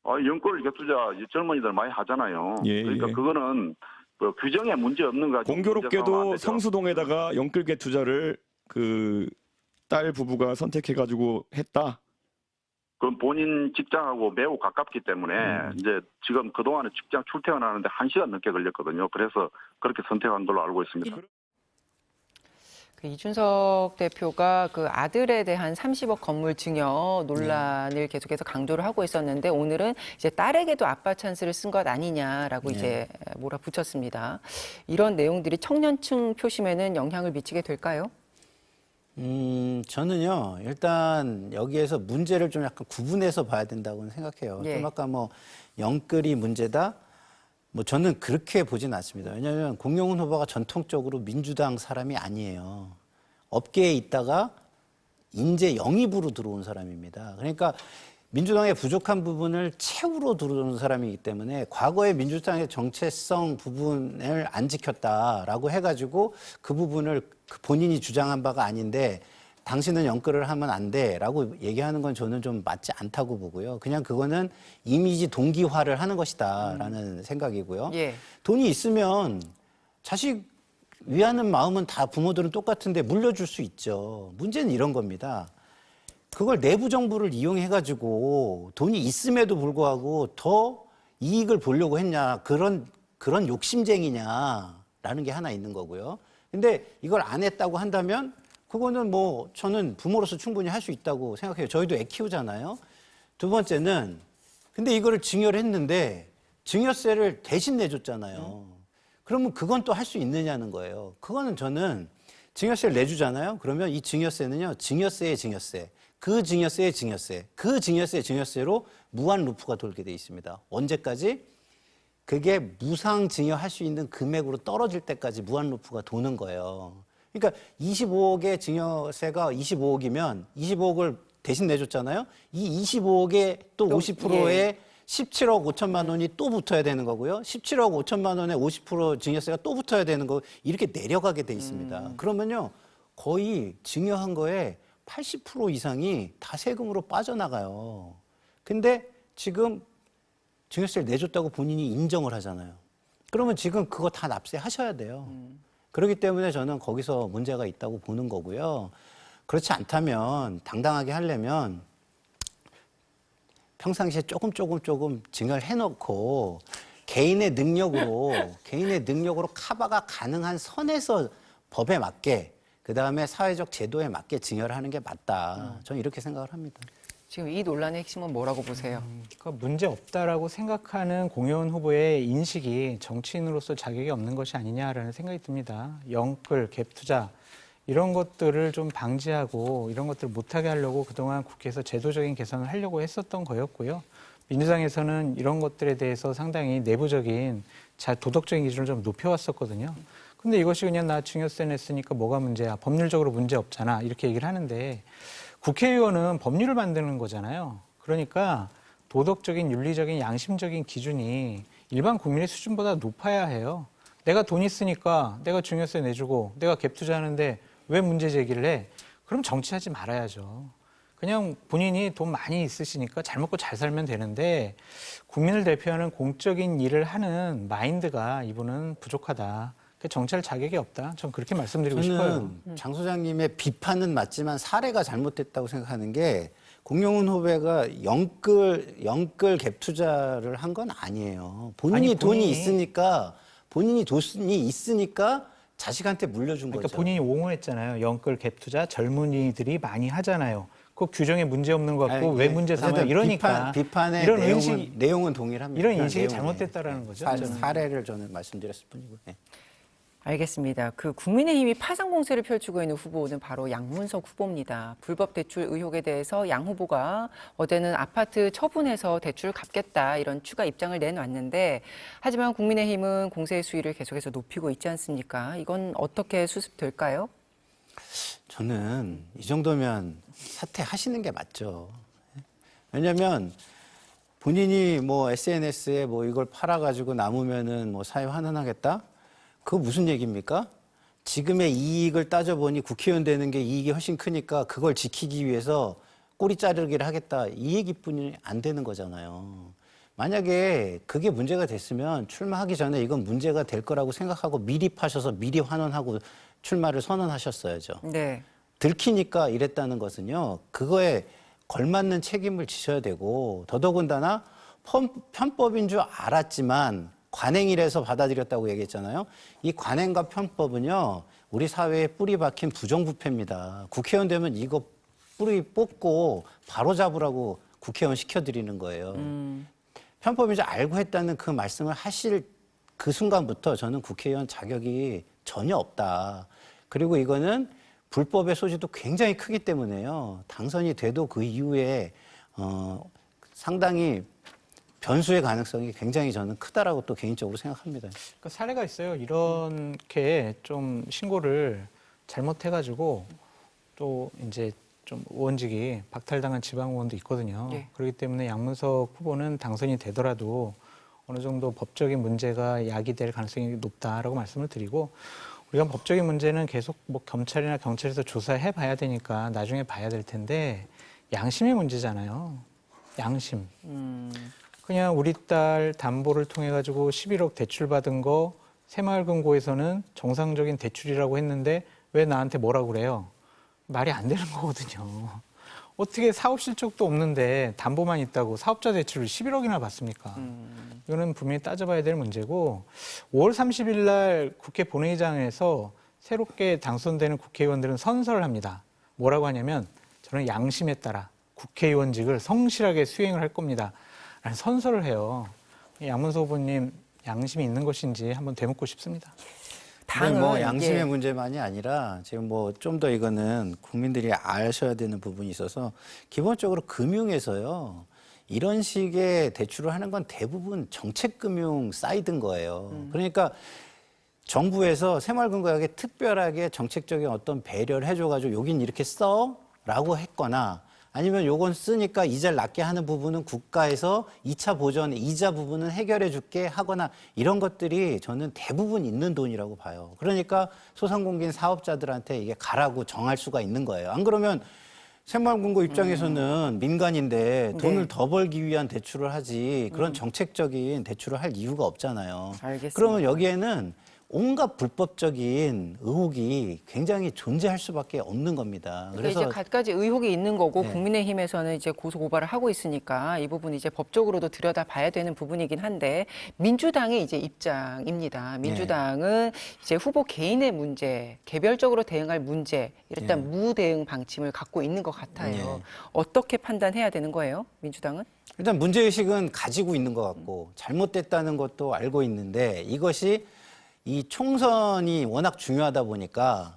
연골 갭 투자 젊은이들 많이 하잖아요. 예, 그러니까 예. 그거는 뭐 규정에 문제 없는 거 가지고 문제 삼으면 안 공교롭게도 되죠. 성수동에다가 영끌 갭 투자를 그 딸 부부가 선택해가지고 했다. 그건 본인 직장하고 매우 가깝기 때문에 이제 지금 그동안에 직장 출퇴근하는데 1시간 넘게 걸렸거든요. 그래서 그렇게 선택한 걸로 알고 있습니다. 그 이준석 대표가 그 아들에 대한 30억 건물 증여 논란을 계속해서 강조를 하고 있었는데 오늘은 이제 딸에게도 아빠 찬스를 쓴 것 아니냐라고 이제 몰아붙였습니다. 이런 내용들이 청년층 표심에는 영향을 미치게 될까요? 저는요, 일단 여기에서 문제를 좀 약간 구분해서 봐야 된다고 생각해요. 예. 좀 아까 뭐 영끌이 문제다? 뭐 저는 그렇게 보진 않습니다. 왜냐하면 공영훈 후보가 전통적으로 민주당 사람이 아니에요. 업계에 있다가 인재 영입으로 들어온 사람입니다. 그러니까 민주당의 부족한 부분을 채우러 들어오는 사람이기 때문에 과거에 민주당의 정체성 부분을 안 지켰다라고 해가지고 그 부분을 본인이 주장한 바가 아닌데 당신은 영끌을 하면 안 돼라고 얘기하는 건 저는 좀 맞지 않다고 보고요. 그냥 그거는 이미지 동기화를 하는 것이다라는 생각이고요. 예. 돈이 있으면 자식 위하는 마음은 다 부모들은 똑같은데 물려줄 수 있죠. 문제는 이런 겁니다. 그걸 내부 정보를 이용해가지고 돈이 있음에도 불구하고 더 이익을 보려고 했냐 그런 욕심쟁이냐라는 게 하나 있는 거고요. 근데 이걸 안 했다고 한다면 그거는 뭐 저는 부모로서 충분히 할 수 있다고 생각해요. 저희도 애 키우잖아요. 두 번째는 근데 이거를 증여를 했는데 증여세를 대신 내줬잖아요. 그러면 그건 또 할 수 있느냐는 거예요. 그거는 저는 증여세를 내주잖아요. 그러면 이 증여세는요. 증여세의 증여세. 그 증여세의 증여세, 그 증여세의 증여세로 무한 루프가 돌게 돼 있습니다. 언제까지? 그게 무상 증여할 수 있는 금액으로 떨어질 때까지 무한 루프가 도는 거예요. 그러니까 25억의 증여세가 25억이면 25억을 대신 내줬잖아요. 이 25억에 또 50%의 17억 5천만 원이 또 붙어야 되는 거고요. 17억 5천만 원에 50% 증여세가 또 붙어야 되는 거 이렇게 내려가게 돼 있습니다. 그러면요. 거의 증여한 거에 80% 이상이 다 세금으로 빠져나가요. 근데 지금 증여세를 내줬다고 본인이 인정을 하잖아요. 그러면 지금 그거 다 납세하셔야 돼요. 그렇기 때문에 저는 거기서 문제가 있다고 보는 거고요. 그렇지 않다면 당당하게 하려면 평상시에 조금 증여를 해놓고 개인의 능력으로 커버가 가능한 선에서 법에 맞게 그다음에 사회적 제도에 맞게 증여를 하는 게 맞다. 저는 이렇게 생각을 합니다. 지금 이 논란의 핵심은 뭐라고 보세요? 그러니까 문제 없다라고 생각하는 공영훈 후보의 인식이 정치인으로서 자격이 없는 것이 아니냐라는 생각이 듭니다. 영끌, 갭 투자 이런 것들을 좀 방지하고 이런 것들을 못하게 하려고 그동안 국회에서 제도적인 개선을 하려고 했었던 거였고요. 민주당에서는 이런 것들에 대해서 상당히 내부적인 도덕적인 기준을 좀 높여왔었거든요. 근데 이것이 그냥 나 증여세 냈으니까 뭐가 문제야. 법률적으로 문제 없잖아. 이렇게 얘기를 하는데 국회의원은 법률을 만드는 거잖아요. 그러니까 도덕적인, 윤리적인, 양심적인 기준이 일반 국민의 수준보다 높아야 해요. 내가 돈 있으니까 내가 증여세 내주고 내가 갭 투자하는데 왜 문제 제기를 해? 그럼 정치하지 말아야죠. 그냥 본인이 돈 많이 있으시니까 잘 먹고 잘 살면 되는데 국민을 대표하는 공적인 일을 하는 마인드가 이분은 부족하다. 정치할 자격이 없다. 전 그렇게 말씀드리고 싶어요. 저는 장 소장님의 비판은 맞지만 사례가 잘못됐다고 생각하는 게 공용훈 후배가 영끌 갭 투자를 한 건 아니에요. 본인이 돈이 있으니까 자식한테 물려준 그러니까 거죠. 본인이 옹호했잖아요. 영끌 갭 투자 젊은이들이 많이 하잖아요. 그 규정에 문제 없는 것 같고 아니, 왜 문제 삼아요? 어쨌든 이러니까 비판의 이런 내용은 동일합니다. 이런 인식이 내용은. 잘못됐다라는 거죠. 저는. 사례를 저는 말씀드렸을 뿐이고요. 네. 알겠습니다. 그 국민의힘이 파상 공세를 펼치고 있는 후보는 바로 양문석 후보입니다. 불법 대출 의혹에 대해서 양 후보가 어제는 아파트 처분해서 대출을 갚겠다 이런 추가 입장을 내놨는데 하지만 국민의힘은 공세의 수위를 계속해서 높이고 있지 않습니까? 이건 어떻게 수습될까요? 저는 이 정도면 사퇴하시는 게 맞죠. 왜냐하면 본인이 뭐 SNS에 뭐 이걸 팔아가지고 남으면은 뭐 사회 환원하겠다? 그거 무슨 얘기입니까? 지금의 이익을 따져보니 국회의원 되는 게 이익이 훨씬 크니까 그걸 지키기 위해서 꼬리 자르기를 하겠다. 이 얘기뿐이 안 되는 거잖아요. 만약에 그게 문제가 됐으면 출마하기 전에 이건 문제가 될 거라고 생각하고 미리 파셔서 미리 환원하고 출마를 선언하셨어야죠. 네. 들키니까 이랬다는 것은요. 그거에 걸맞는 책임을 지셔야 되고 더더군다나 편법인 줄 알았지만 관행이라서 받아들였다고 얘기했잖아요. 이 관행과 편법은요. 우리 사회에 뿌리 박힌 부정부패입니다. 국회의원 되면 이거 뿌리 뽑고 바로 잡으라고 국회의원 시켜드리는 거예요. 편법인 줄 알고 했다는 그 말씀을 하실 그 순간부터 저는 국회의원 자격이 전혀 없다. 그리고 이거는 불법의 소지도 굉장히 크기 때문에요. 당선이 돼도 그 이후에 상당히 변수의 가능성이 굉장히 저는 크다라고 또 개인적으로 생각합니다. 그러니까 사례가 있어요. 이렇게 좀 신고를 잘못해가지고 또 이제 좀 의원직이 박탈당한 지방 의원도 있거든요. 네. 그렇기 때문에 양문석 후보는 당선이 되더라도 어느 정도 법적인 문제가 야기될 가능성이 높다라고 말씀을 드리고 우리가 법적인 문제는 계속 뭐 검찰이나 경찰에서 조사해 봐야 되니까 나중에 봐야 될 텐데 양심의 문제잖아요. 양심. 그냥 우리 딸 담보를 통해 가지고 11억 대출 받은 거 새마을금고에서는 정상적인 대출이라고 했는데 왜 나한테 뭐라고 그래요? 말이 안 되는 거거든요. 어떻게 사업 실적도 없는데 담보만 있다고 사업자 대출을 11억이나 받습니까? 이거는 분명히 따져봐야 될 문제고 5월 30일 날 국회 본회의장에서 새롭게 당선되는 국회의원들은 선서를 합니다. 뭐라고 하냐면 저는 양심에 따라 국회의원직을 성실하게 수행을 할 겁니다. 라는 선서를 해요. 양문석 후보님 양심이 있는 것인지 한번 되묻고 싶습니다. 당은 뭐 양심의 문제만이 아니라 지금 뭐 좀 더 이거는 국민들이 아셔야 되는 부분이 있어서 기본적으로 금융에서요. 이런 식의 대출을 하는 건 대부분 정책금융 사이드인 거예요. 그러니까 정부에서 새마을금고에게 특별하게 정책적인 어떤 배려를 해줘가지고 여긴 이렇게 써라고 했거나 아니면 요건 쓰니까 이자를 낮게 하는 부분은 국가에서 2차 보전, 이자 부분은 해결해 줄게 하거나 이런 것들이 저는 대부분 있는 돈이라고 봐요. 그러니까 소상공인 사업자들한테 이게 가라고 정할 수가 있는 거예요. 안 그러면 새마을금고 입장에서는 민간인데 돈을 더 벌기 위한 대출을 하지 그런 정책적인 대출을 할 이유가 없잖아요. 알겠습니다. 그러면 여기에는 온갖 불법적인 의혹이 굉장히 존재할 수밖에 없는 겁니다. 그래서 이제 갖가지 의혹이 있는 거고 네. 국민의힘에서는 이제 고소 고발을 하고 있으니까 이 부분 이제 법적으로도 들여다봐야 되는 부분이긴 한데 민주당의 이제 입장입니다. 민주당은 이제 후보 개인의 문제, 개별적으로 대응할 문제, 일단 무대응 방침을 갖고 있는 것 같아요. 어떻게 판단해야 되는 거예요, 민주당은? 일단 문제의식은 가지고 있는 것 같고 잘못됐다는 것도 알고 있는데 이것이 이 총선이 워낙 중요하다 보니까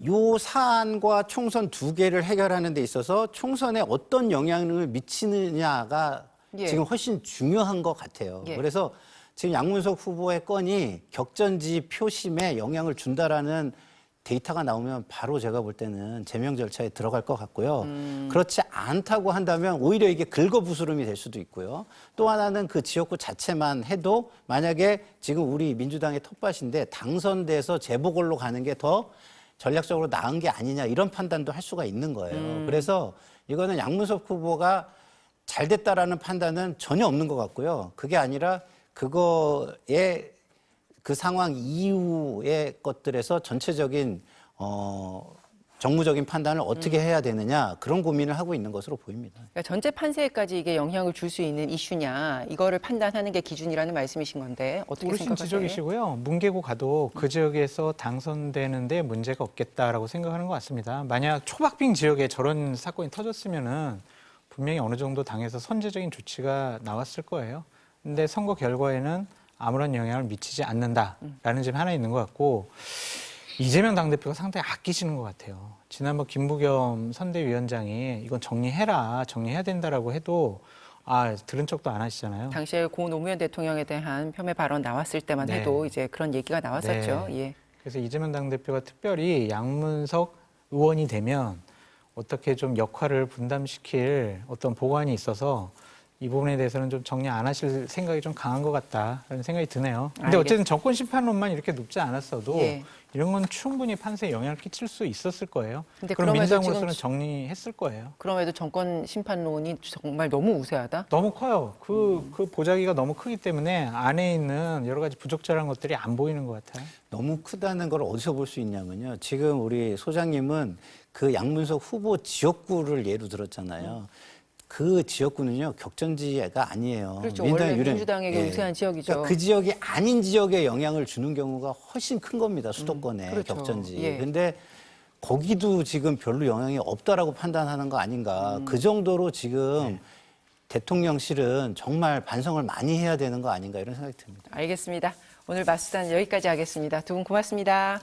요 사안과 총선 두 개를 해결하는 데 있어서 총선에 어떤 영향을 미치느냐가 지금 훨씬 중요한 것 같아요. 그래서 지금 양문석 후보의 건이 격전지 표심에 영향을 준다라는 데이터가 나오면 바로 제가 볼 때는 제명 절차에 들어갈 것 같고요. 그렇지 않다고 한다면 오히려 이게 긁어부스럼이 될 수도 있고요. 또 하나는 그 지역구 자체만 해도 만약에 지금 우리 민주당의 텃밭인데 당선돼서 재보궐로 가는 게 더 전략적으로 나은 게 아니냐 이런 판단도 할 수가 있는 거예요. 그래서 이거는 양문석 후보가 잘 됐다라는 판단은 전혀 없는 것 같고요. 그게 아니라 그거에 그 상황 이후의 것들에서 전체적인 정무적인 판단을 어떻게 해야 되느냐 그런 고민을 하고 있는 것으로 보입니다. 그러니까 전체 판세까지 이게 영향을 줄 수 있는 이슈냐 이거를 판단하는 게 기준이라는 말씀이신 건데 어떻게 옳으신 생각하세요? 지적이시고요. 문계고 가도 그 지역에서 당선되는데 문제가 없겠다라고 생각하는 것 같습니다. 만약 초박빙 지역에 저런 사건이 터졌으면은 분명히 어느 정도 당에서 선제적인 조치가 나왔을 거예요. 근데 선거 결과에는 아무런 영향을 미치지 않는다라는 점 하나 있는 것 같고 이재명 당대표가 상당히 아끼시는 것 같아요. 지난번 김부겸 선대위원장이 이건 정리해라, 정리해야 된다라고 해도 들은 척도 안 하시잖아요. 당시에 고 노무현 대통령에 대한 폄훼 발언 나왔을 때만 네. 해도 이제 그런 얘기가 나왔었죠. 네. 예. 그래서 이재명 당대표가 특별히 양문석 의원이 되면 어떻게 좀 역할을 분담시킬 어떤 보관이 있어서 이 부분에 대해서는 좀 정리 안 하실 생각이 좀 강한 것 같다라는 생각이 드네요. 근데 어쨌든 정권 심판론만 이렇게 높지 않았어도 예. 이런 건 충분히 판세에 영향을 끼칠 수 있었을 거예요. 근데 그럼 그럼에도 민주당으로서는 지금 정리했을 거예요. 그럼에도 정권 심판론이 정말 너무 우세하다. 너무 커요. 그 보자기가 너무 크기 때문에 안에 있는 여러 가지 부적절한 것들이 안 보이는 것 같아요. 너무 크다는 걸 어디서 볼 수 있냐면요. 지금 우리 소장님은 그 양문석 후보 지역구를 예로 들었잖아요. 그 지역구는요 격전지가 아니에요. 그렇죠. 원래 유력- 민주당에게 예. 우세한 지역이죠. 그러니까 그 지역이 아닌 지역에 영향을 주는 경우가 훨씬 큰 겁니다. 수도권에 그렇죠. 격전지. 예. 근데 거기도 지금 별로 영향이 없다라고 판단하는 거 아닌가. 그 정도로 지금 대통령실은 정말 반성을 많이 해야 되는 거 아닌가 이런 생각이 듭니다. 알겠습니다. 오늘 맞수단 여기까지 하겠습니다. 두 분 고맙습니다.